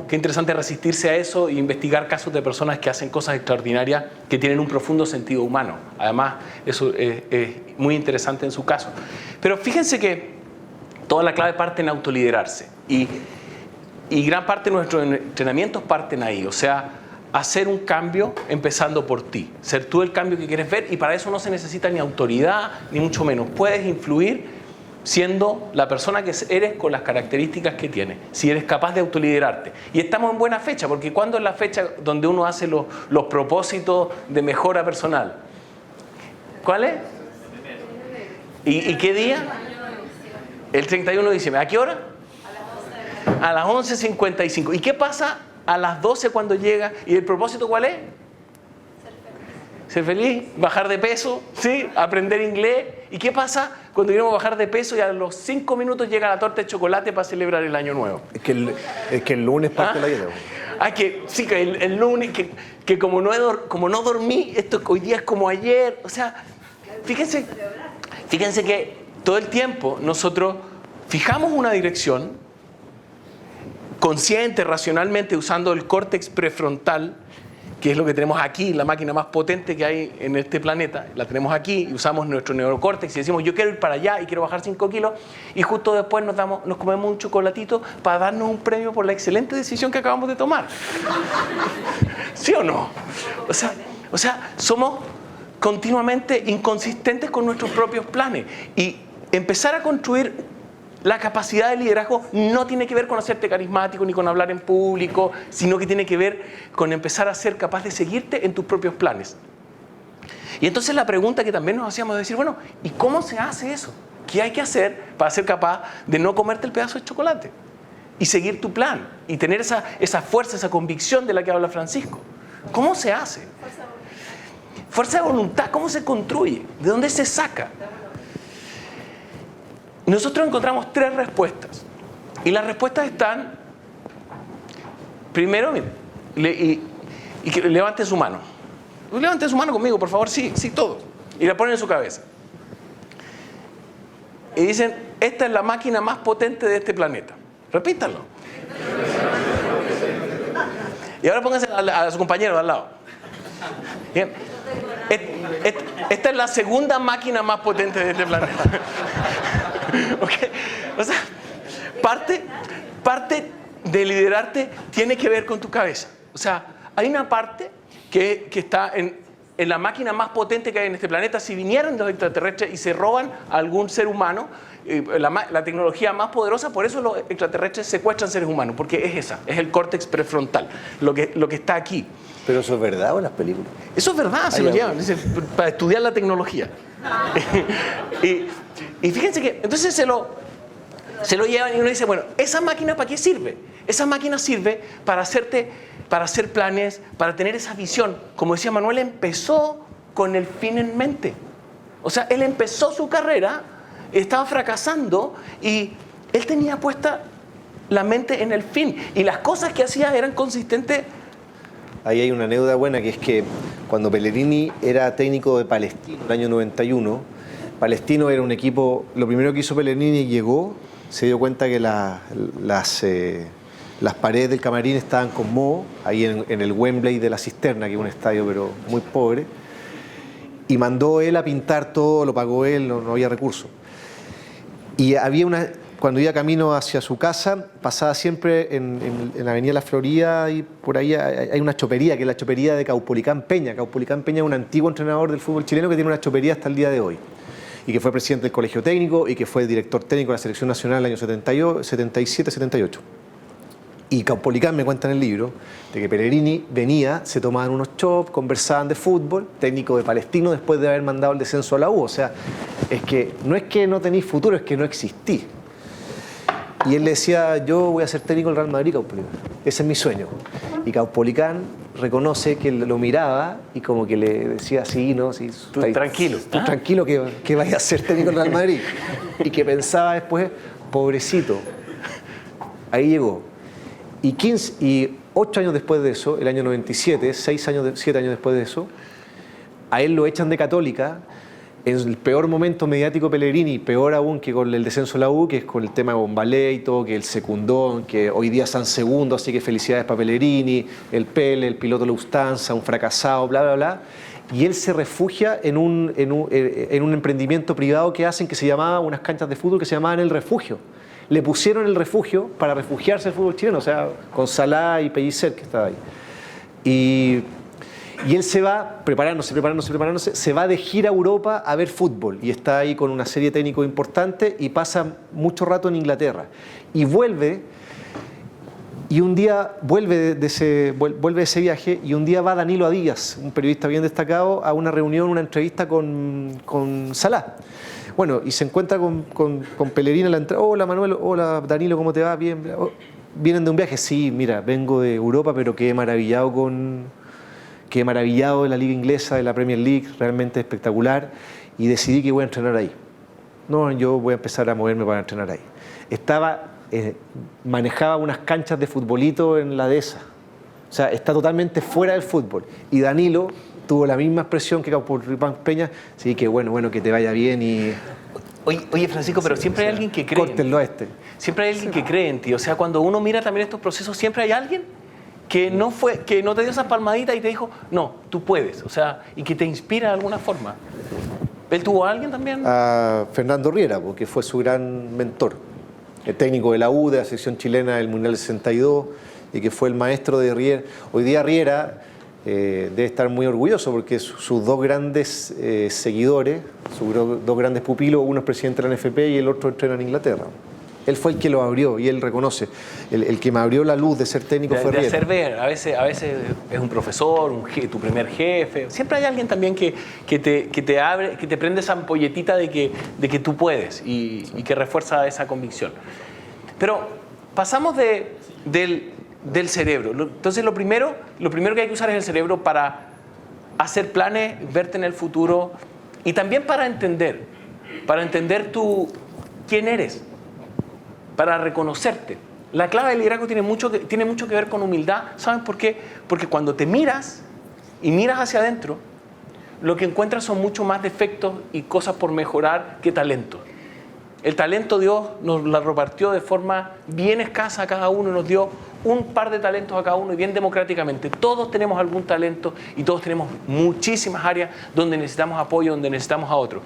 qué interesante resistirse a eso e investigar casos de personas que hacen cosas extraordinarias, que tienen un profundo sentido humano. Además, eso es muy interesante en su caso. Pero fíjense que toda la clave parte en autoliderarse. Y gran parte de nuestros entrenamientos parten ahí. O sea, hacer un cambio empezando por ti. Ser tú el cambio que quieres ver, y para eso no se necesita ni autoridad, ni mucho menos. Puedes influir siendo la persona que eres con las características que tienes, si eres capaz de autoliderarte. Y estamos en buena fecha, porque ¿cuándo es la fecha donde uno hace los propósitos de mejora personal? ¿Cuál es? ¿Y qué día? El 31 de diciembre. ¿A qué hora? A las 11:55. ¿Y qué pasa a las 12 cuando llega? ¿Y el propósito cuál es? Ser feliz, bajar de peso, ¿sí? Aprender inglés. ¿Y qué pasa cuando queremos bajar de peso y a los 5 minutos llega la torta de chocolate para celebrar el año nuevo? Es que el lunes parte la dieta. Sí, que el lunes, que como no dormí, hoy día es como ayer. O sea, fíjense que todo el tiempo nosotros fijamos una dirección consciente, racionalmente, usando el córtex prefrontal, que es lo que tenemos aquí, la máquina más potente que hay en este planeta. La tenemos aquí y usamos nuestro neurocórtex y decimos, yo quiero ir para allá y quiero bajar 5 kilos, y justo después nos comemos un chocolatito para darnos un premio por la excelente decisión que acabamos de tomar. ¿Sí o no? O sea, somos continuamente inconsistentes con nuestros propios planes, y empezar a construir la capacidad de liderazgo no tiene que ver con hacerte carismático ni con hablar en público, sino que tiene que ver con empezar a ser capaz de seguirte en tus propios planes. Y entonces la pregunta que también nos hacíamos es decir, bueno, ¿y cómo se hace eso? ¿Qué hay que hacer para ser capaz de no comerte el pedazo de chocolate y seguir tu plan y tener esa fuerza, esa convicción de la que habla Francisco? ¿Cómo se hace? Fuerza de voluntad, ¿cómo se construye? ¿De dónde se saca? Nosotros encontramos 3 respuestas, y las respuestas están, primero, y que levanten su mano. Levanten su mano conmigo, por favor, sí, todos, y la ponen en su cabeza. Y dicen, esta es la máquina más potente de este planeta. Repítanlo. Y ahora pónganse a su compañero de al lado. Bien. Esta es la segunda máquina más potente de este planeta. Okay. O sea, parte de liderarte tiene que ver con tu cabeza. O sea, hay una parte que está en la máquina más potente que hay en este planeta. Si vinieran los extraterrestres y se roban a algún ser humano, la tecnología más poderosa, por eso los extraterrestres secuestran seres humanos, porque es esa, es el córtex prefrontal, lo que está aquí. ¿Pero eso es verdad o en las películas? Eso es verdad, se lo llevan, dicen, para estudiar la tecnología. y fíjense que entonces se lo llevan y uno dice, bueno, ¿esa máquina para qué sirve? Esa máquina sirve para hacer planes, para tener esa visión. Como decía Manuel, empezó con el fin en mente. O sea, él empezó su carrera, estaba fracasando y él tenía puesta la mente en el fin. Y las cosas que hacía eran consistentes. Ahí hay una anécdota buena, que es que cuando Pellegrini era técnico de Palestino, en el año 91, Palestino era un equipo, lo primero que hizo Pellegrini, llegó, se dio cuenta que las paredes del camarín estaban con moho, ahí en el Wembley de la Cisterna, que es un estadio pero muy pobre, y mandó él a pintar todo, lo pagó él, no había recursos. Y cuando iba camino hacia su casa, pasaba siempre en la avenida La Florida, y por ahí hay una chopería, que es la chopería de Caupolicán Peña. Caupolicán Peña es un antiguo entrenador del fútbol chileno que tiene una chopería hasta el día de hoy, y que fue presidente del Colegio Técnico y que fue director técnico de la Selección Nacional en el año 77-78. Y Caupolicán me cuenta en el libro de que Pellegrini venía, se tomaban unos chops, conversaban de fútbol, técnico de Palestino después de haber mandado el descenso a la U. O sea, no es que no tenéis futuro, es que no existí. Y él le decía, yo voy a ser técnico del Real Madrid, Caupolicán. Ese es mi sueño. Y Caupolicán reconoce que lo miraba y como que le decía, sí, no, sí. Tú tranquilo. Tú tranquilo que vaya a ser técnico del Real Madrid. Y que pensaba después, pobrecito. Ahí llegó. Y 8 años después de eso, el año 97, 7 años después de eso, a él lo echan de Católica en el peor momento mediático Pellegrini, peor aún que con el descenso de la U, que es con el tema de Bombalé y todo, que el secundón, que hoy día están segundos, así que felicidades para Pellegrini, el Pele, el piloto Lufthansa, un fracasado, bla, bla, bla. Y él se refugia en un emprendimiento privado que hacen, que se llamaba, unas canchas de fútbol que se llamaban El Refugio. Le pusieron el refugio para refugiarse del fútbol chileno, o sea, con Salah y Pellicer, que estaba ahí. Y él se va preparándose, se va de gira a Europa a ver fútbol y está ahí con una serie de técnicos importantes y pasa mucho rato en Inglaterra. Y vuelve, y un día vuelve de ese viaje, y un día va Danilo Díaz, un periodista bien destacado, a una reunión, una entrevista con Salah. Bueno, y se encuentra con Pellegrini en la entrada. Hola Manuel, hola Danilo, ¿cómo te va? Bien. ¿Vienen de un viaje? Sí, mira, vengo de Europa, pero quedé maravillado de la liga inglesa, de la Premier League, realmente espectacular, y decidí que voy a entrenar ahí. No, yo voy a empezar a moverme para entrenar ahí. Manejaba unas canchas de futbolito en la dehesa. O sea, está totalmente fuera del fútbol. Y Danilo tuvo la misma expresión que Caupolicán Peña, sí, que bueno, que te vaya bien y... Oye, Francisco, pero siempre hay alguien que cree. Córtenlo a Siempre hay alguien que cree en ti. O sea, cuando uno mira también estos procesos, siempre hay alguien que no te dio esa palmadita y te dijo, no, tú puedes. O sea, y que te inspira de alguna forma. ¿Él tuvo a alguien también? A Fernando Riera, porque fue su gran mentor. El técnico de la U, de la selección chilena del Mundial 62, y que fue el maestro de Riera. Hoy día Riera debe estar muy orgulloso porque sus dos grandes seguidores, sus dos grandes pupilos, uno es presidente de la NFP y el otro entrena en Inglaterra. Él fue el que lo abrió y él reconoce. El que me abrió la luz de ser técnico fue Riera. De hacer ver, a veces es un profesor, tu primer jefe. Siempre hay alguien también que te abre, que te prende esa ampolletita de que tú puedes y que refuerza esa convicción. Pero pasamos del cerebro. Entonces lo primero que hay que usar es el cerebro para hacer planes, verte en el futuro y también para entender quién eres, para reconocerte. La clave del liderazgo tiene mucho que ver con humildad. ¿Saben por qué? Porque cuando te miras y miras hacia adentro, lo que encuentras son mucho más defectos y cosas por mejorar que talento. El talento Dios nos la repartió de forma bien escasa a cada uno, nos dio un par de talentos a cada uno y bien democráticamente. Todos tenemos algún talento y todos tenemos muchísimas áreas donde necesitamos apoyo, donde necesitamos a otros.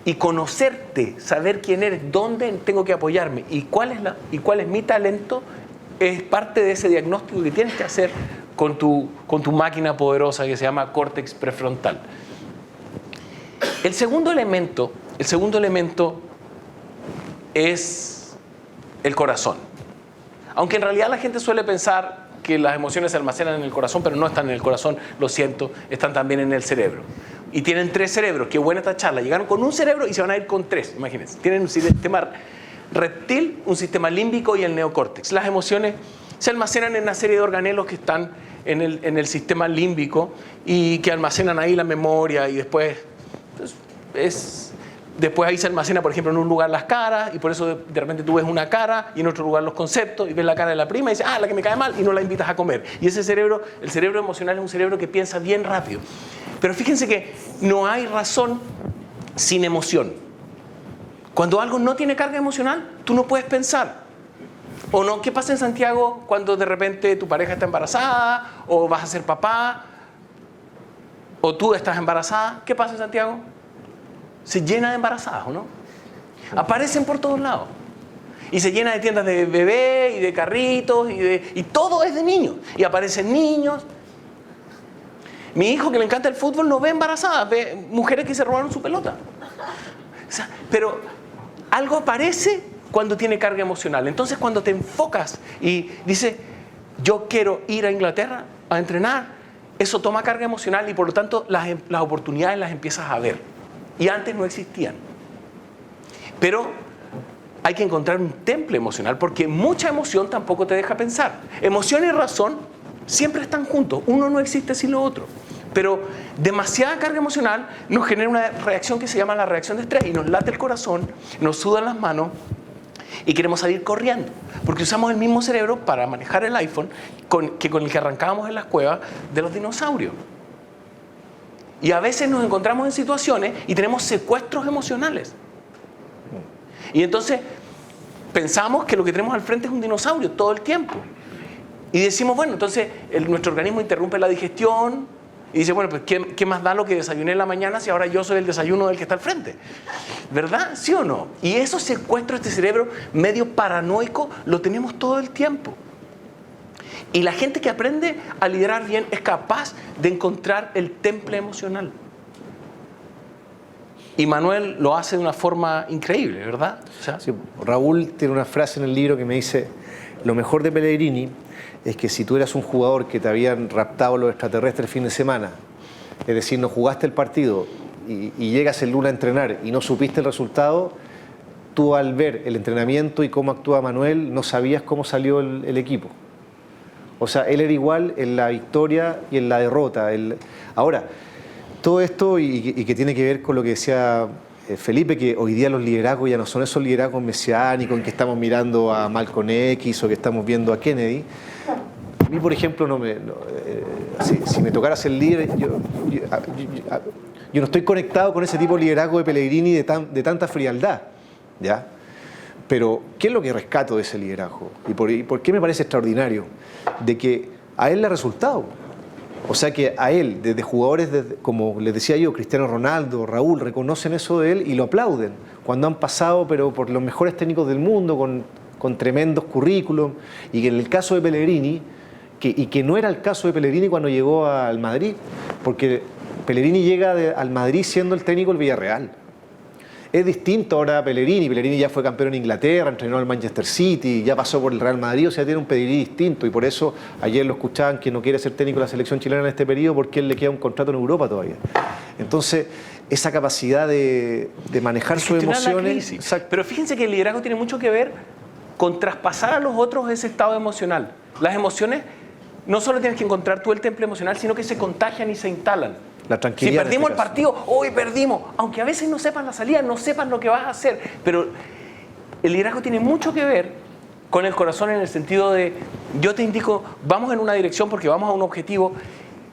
Y conocerte, saber quién eres, dónde tengo que apoyarme y cuál es mi talento, es parte de ese diagnóstico que tienes que hacer con tu máquina poderosa que se llama córtex prefrontal. El segundo elemento es el corazón. Aunque en realidad la gente suele pensar que las emociones se almacenan en el corazón, pero no están en el corazón, lo siento, están también en el cerebro. Y tienen 3 cerebros, qué buena esta charla. Llegaron con un cerebro y se van a ir con 3, imagínense. Tienen un sistema reptil, un sistema límbico y el neocórtex. Las emociones se almacenan en una serie de organelos que están en el sistema límbico y que almacenan ahí la memoria y después después ahí se almacena, por ejemplo, en un lugar las caras y por eso de repente tú ves una cara y en otro lugar los conceptos y ves la cara de la prima y dices, la que me cae mal, y no la invitas a comer. Y ese cerebro, el cerebro emocional es un cerebro que piensa bien rápido. Pero fíjense que no hay razón sin emoción. Cuando algo no tiene carga emocional, tú no puedes pensar. ¿O no? ¿Qué pasa en Santiago cuando de repente tu pareja está embarazada o vas a ser papá o tú estás embarazada? ¿Qué pasa en Santiago? Se llena de embarazadas, ¿o no? Aparecen por todos lados. Y se llena de tiendas de bebé y de carritos y todo es de niños. Y aparecen niños. Mi hijo, que le encanta el fútbol, no ve embarazadas, ve mujeres que se robaron su pelota. O sea, pero algo aparece cuando tiene carga emocional. Entonces, cuando te enfocas y dices, yo quiero ir a Inglaterra a entrenar, eso toma carga emocional y por lo tanto las oportunidades las empiezas a ver. Y antes no existían. Pero hay que encontrar un temple emocional porque mucha emoción tampoco te deja pensar. Emoción y razón siempre están juntos. Uno no existe sin lo otro. Pero demasiada carga emocional nos genera una reacción que se llama la reacción de estrés y nos late el corazón, nos sudan las manos y queremos salir corriendo. Porque usamos el mismo cerebro para manejar el iPhone con el que arrancábamos en las cuevas de los dinosaurios. Y a veces nos encontramos en situaciones y tenemos secuestros emocionales. Y entonces pensamos que lo que tenemos al frente es un dinosaurio todo el tiempo. Y decimos, bueno, entonces nuestro organismo interrumpe la digestión y dice, bueno, pues ¿qué más da lo que desayuné en la mañana si ahora yo soy el desayuno del que está al frente? ¿Verdad? ¿Sí o no? Y esos secuestros, este cerebro medio paranoico, lo tenemos todo el tiempo. Y la gente que aprende a liderar bien es capaz de encontrar el temple emocional. Y Manuel lo hace de una forma increíble, ¿verdad? O sea, sí, Raúl tiene una frase en el libro que me dice, lo mejor de Pellegrini es que si tú eras un jugador que te habían raptado los extraterrestres el fin de semana, es decir, no jugaste el partido y llegas el lunes a entrenar y no supiste el resultado, tú al ver el entrenamiento y cómo actúa Manuel no sabías cómo salió el equipo. O sea, él era igual en la victoria y en la derrota. Ahora, todo esto y que tiene que ver con lo que decía Felipe, que hoy día los liderazgos ya no son esos liderazgos mesiánicos en que estamos mirando a Malcolm X o que estamos viendo a Kennedy. A mí, por ejemplo, si me tocara ser líder, yo no estoy conectado con ese tipo de liderazgo de Pellegrini de tanta frialdad, ¿ya? Pero, ¿qué es lo que rescato de ese liderazgo? ¿Y por qué me parece extraordinario? De que a él le ha resultado. O sea que a él, desde jugadores, como les decía yo, Cristiano Ronaldo, Raúl, reconocen eso de él y lo aplauden. Cuando han pasado pero por los mejores técnicos del mundo, con tremendos currículum, y que en el caso de Pellegrini, que no era el caso de Pellegrini cuando llegó al Madrid, porque Pellegrini llega al Madrid siendo el técnico del Villarreal. Es distinto ahora a Pellegrini. Pellegrini ya fue campeón en Inglaterra, entrenó al Manchester City, ya pasó por el Real Madrid, o sea, tiene un pedigrí distinto. Y por eso ayer lo escuchaban que no quiere ser técnico de la selección chilena en este periodo porque él le queda un contrato en Europa todavía. Entonces, esa capacidad de manejar sus emociones... Pero fíjense que el liderazgo tiene mucho que ver con traspasar a los otros ese estado emocional. Las emociones no solo tienes que encontrar tú el temple emocional, sino que se contagian y se instalan. La tranquilidad. Si perdimos el partido, hoy perdimos. Aunque a veces no sepas la salida, no sepas lo que vas a hacer. Pero el liderazgo tiene mucho que ver con el corazón en el sentido de, yo te indico, vamos en una dirección porque vamos a un objetivo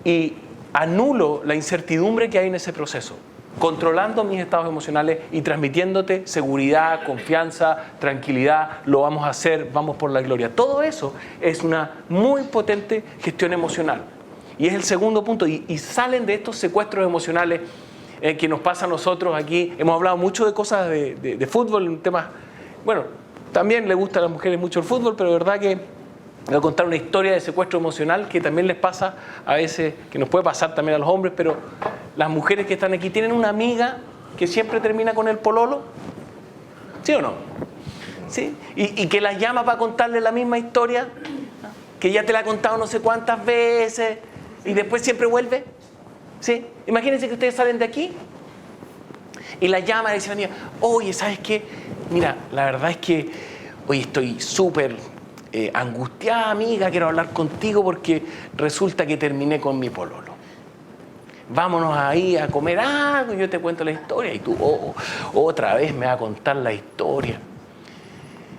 y anulo la incertidumbre que hay en ese proceso, controlando mis estados emocionales y transmitiéndote seguridad, confianza, tranquilidad, lo vamos a hacer, vamos por la gloria. Todo eso es una muy potente gestión emocional. Y es el segundo punto, y salen de estos secuestros emocionales que nos pasa a nosotros aquí. Hemos hablado mucho de cosas de fútbol, temas, bueno, también le gusta a las mujeres mucho el fútbol, pero de verdad que voy a contar una historia de secuestro emocional que también les pasa a veces, que nos puede pasar también a los hombres, pero las mujeres que están aquí tienen una amiga que siempre termina con el pololo, ¿sí o no? ¿sí? Y que las llama para contarle la misma historia, que ya te la ha contado no sé cuántas veces, y después siempre vuelve. ¿Sí? Imagínense que ustedes salen de aquí y la llama y le dice a la amiga, oye, ¿sabes qué? Mira, la verdad es que hoy estoy súper angustiada, amiga, quiero hablar contigo porque resulta que terminé con mi pololo. Vámonos ahí a comer algo y yo te cuento la historia. Y tú, otra vez me va a contar la historia.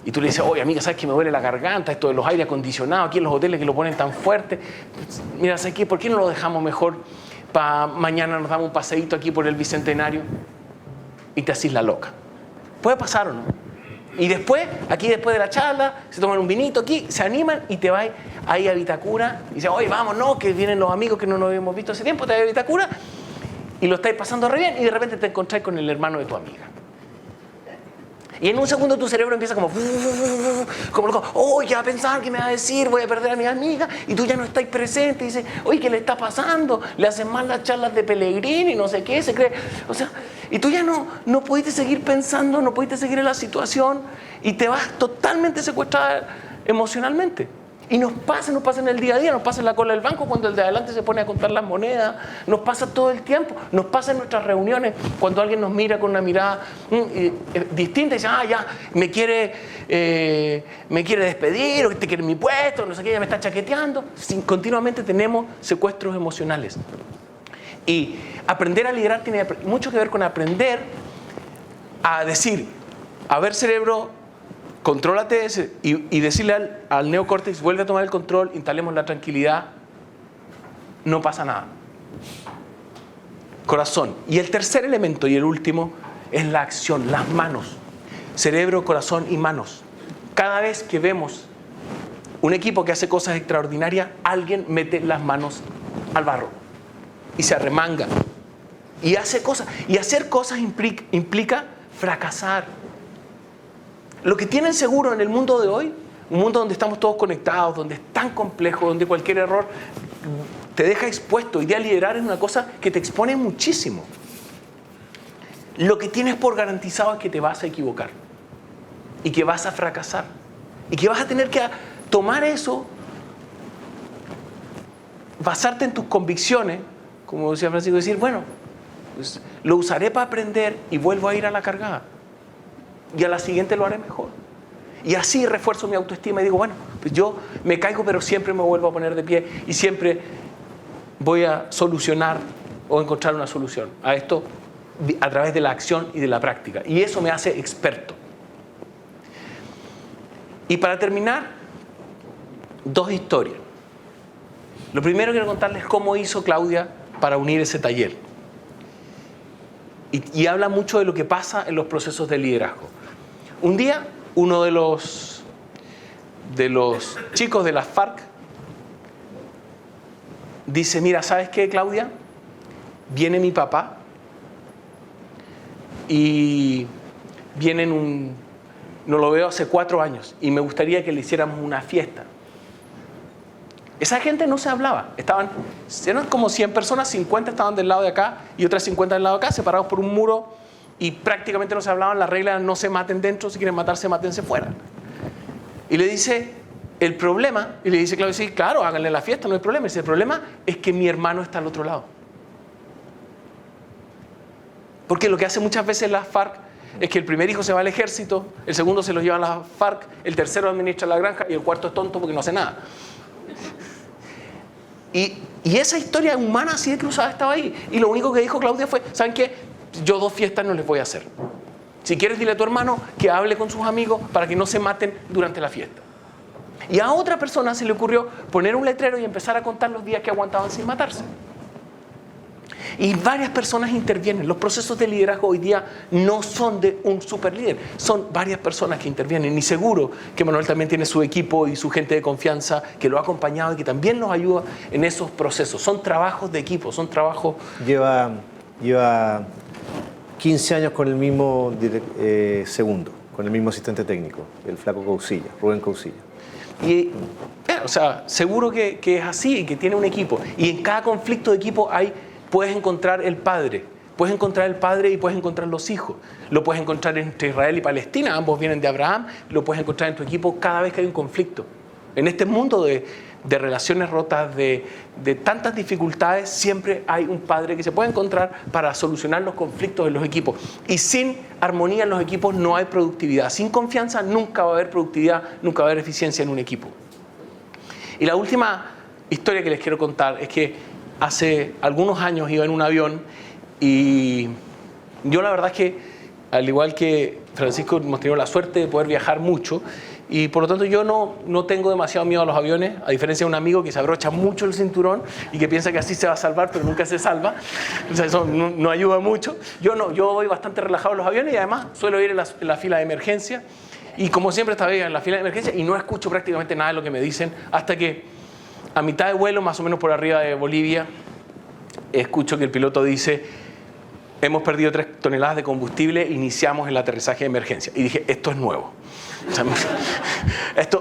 Y tú le dices, oye, amiga, ¿sabes que me duele la garganta? Esto de los aires acondicionados aquí en los hoteles que lo ponen tan fuerte. Mira, ¿sabes qué? ¿Por qué no lo dejamos mejor para mañana nos damos un paseíto aquí por el Bicentenario? Y te haces la loca. Puede pasar o no. Y después, aquí después de la charla, se toman un vinito aquí, se animan y te vas ahí a Vitacura y dices, oye, vamos, no, que vienen los amigos que no nos habíamos visto hace tiempo, te vas a Vitacura y lo estáis pasando re bien y de repente te encontrás con el hermano de tu amiga. Y en un segundo tu cerebro empieza como loco, oh, ya a pensar qué me va a decir, voy a perder a mi amiga, y tú ya no estás presente, y dices, oye, ¿qué le está pasando? Le hacen mal las charlas de Pellegrini, no sé qué, se cree, o sea, y tú ya no pudiste seguir pensando, no pudiste seguir en la situación, y te vas totalmente secuestrada emocionalmente. Y nos pasa en el día a día, nos pasa en la cola del banco cuando el de adelante se pone a contar las monedas, nos pasa todo el tiempo, nos pasa en nuestras reuniones cuando alguien nos mira con una mirada distinta y dice, ya, me quiere despedir, o te quiere mi puesto, no sé qué, ya me está chaqueteando. Continuamente tenemos secuestros emocionales. Y aprender a liderar tiene mucho que ver con aprender a decir, a ver, cerebro, contrólate y decirle al neocórtex, vuelve a tomar el control, instalemos la tranquilidad, no pasa nada. Corazón. Y el tercer elemento y el último es la acción, las manos. Cerebro, corazón y manos. Cada vez que vemos un equipo que hace cosas extraordinarias, alguien mete las manos al barro y se arremanga y hace cosas. Y hacer cosas implica fracasar. Lo que tienen seguro en el mundo de hoy, un mundo donde estamos todos conectados, donde es tan complejo, donde cualquier error te deja expuesto, y de liderar es una cosa que te expone muchísimo. Lo que tienes por garantizado es que te vas a equivocar y que vas a fracasar y que vas a tener que tomar eso, basarte en tus convicciones, como decía Francisco, decir, bueno, pues lo usaré para aprender y vuelvo a ir a la cargada. Y a la siguiente lo haré mejor. Y así refuerzo mi autoestima y digo, bueno, pues yo me caigo, pero siempre me vuelvo a poner de pie y siempre voy a solucionar o encontrar una solución a esto a través de la acción y de la práctica. Y eso me hace experto. Y para terminar, dos historias. Lo primero quiero contarles cómo hizo Claudia para unir ese taller. Y habla mucho de lo que pasa en los procesos de liderazgo. Un día, uno de los chicos de las FARC dice, mira, ¿sabes qué, Claudia? Viene mi papá y no lo veo hace 4 años y me gustaría que le hiciéramos una fiesta. Esa gente no se hablaba, eran como 100 personas, 50 estaban del lado de acá y otras 50 del lado de acá, separados por un muro, y prácticamente no se hablaban. La regla era no se maten dentro, si quieren matarse, mátense fuera. Y le dice, el problema, y le dice Claudio, sí, claro, háganle la fiesta, no hay problema. Y dice, el problema es que mi hermano está al otro lado. Porque lo que hace muchas veces las FARC es que el primer hijo se va al ejército, el segundo se lo lleva a las FARC, el tercero administra la granja y el cuarto es tonto porque no hace nada. Y esa historia humana así de cruzada estaba ahí. Y lo único que dijo Claudia fue, ¿saben qué? Yo 2 fiestas no les voy a hacer. Si quieres, dile a tu hermano que hable con sus amigos para que no se maten durante la fiesta. Y a otra persona se le ocurrió poner un letrero y empezar a contar los días que aguantaban sin matarse. Y varias personas intervienen. Los procesos de liderazgo hoy día no son de un superlíder, son varias personas que intervienen. Y seguro que Manuel también tiene su equipo y su gente de confianza que lo ha acompañado y que también nos ayuda en esos procesos. Son trabajos de equipo, son trabajos... Lleva 15 años con el mismo segundo, con el mismo asistente técnico, el flaco Causilla, Rubén Causilla. Y, o sea, seguro que es así y que tiene un equipo. Y en cada conflicto de equipo puedes encontrar el padre Puedes encontrar el padre y puedes encontrar los hijos. Lo puedes encontrar entre Israel y Palestina, ambos vienen de Abraham. Lo puedes encontrar en tu equipo cada vez que hay un conflicto. En este mundo de relaciones rotas, de tantas dificultades, siempre hay un padre que se puede encontrar para solucionar los conflictos en los equipos. Y sin armonía en los equipos no hay productividad. Sin confianza nunca va a haber productividad, nunca va a haber eficiencia en un equipo. Y la última historia que les quiero contar es que hace algunos años iba en un avión y yo la verdad es que, al igual que Francisco, hemos tenido la suerte de poder viajar mucho y por lo tanto yo no tengo demasiado miedo a los aviones, a diferencia de un amigo que se abrocha mucho el cinturón y que piensa que así se va a salvar, pero nunca se salva. O sea, eso no ayuda mucho. Yo voy bastante relajado en los aviones y además suelo ir en la fila de emergencia. Y como siempre estaba en la fila de emergencia y no escucho prácticamente nada de lo que me dicen hasta que a mitad de vuelo, más o menos por arriba de Bolivia, escucho que el piloto dice: hemos perdido 3 toneladas de combustible, iniciamos el aterrizaje de emergencia. Y dije, esto es nuevo. O sea,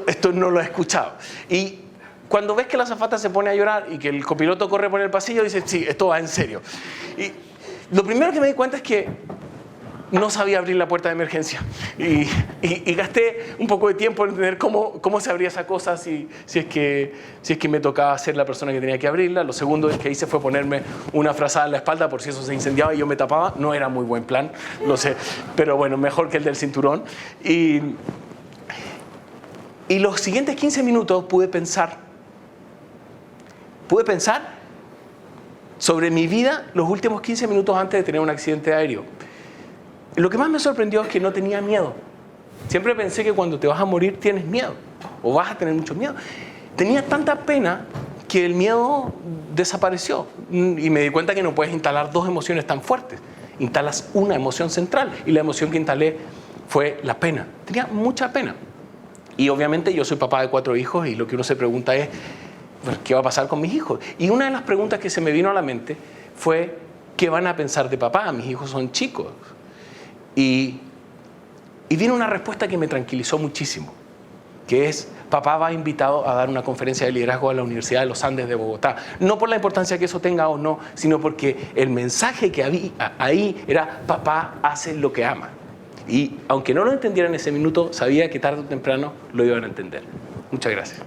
esto no lo he escuchado. Y cuando ves que la azafata se pone a llorar y que el copiloto corre por el pasillo, dices, sí, esto va en serio. Y lo primero que me di cuenta es que no sabía abrir la puerta de emergencia y gasté un poco de tiempo en entender cómo se abría esa cosa si es que me tocaba ser la persona que tenía que abrirla. Lo segundo que hice fue ponerme una frazada en la espalda por si eso se incendiaba y yo me tapaba. No era muy buen plan, lo sé, pero bueno, mejor que el del cinturón. Y los siguientes 15 minutos pude pensar sobre mi vida los últimos 15 minutos antes de tener un accidente aéreo. Lo que más me sorprendió es que no tenía miedo. Siempre pensé que cuando te vas a morir tienes miedo o vas a tener mucho miedo. Tenía tanta pena que el miedo desapareció y me di cuenta que no puedes instalar 2 emociones tan fuertes. Instalas una emoción central y la emoción que instalé fue la pena. Tenía mucha pena. Y obviamente yo soy papá de 4 hijos y lo que uno se pregunta es, ¿qué va a pasar con mis hijos? Y una de las preguntas que se me vino a la mente fue, ¿qué van a pensar de papá? Mis hijos son chicos. Y vino una respuesta que me tranquilizó muchísimo, que es: papá va invitado a dar una conferencia de liderazgo a la Universidad de los Andes de Bogotá. No por la importancia que eso tenga o no, sino porque el mensaje que había ahí era: papá hace lo que ama. Y aunque no lo entendiera en ese minuto, sabía que tarde o temprano lo iban a entender. Muchas gracias.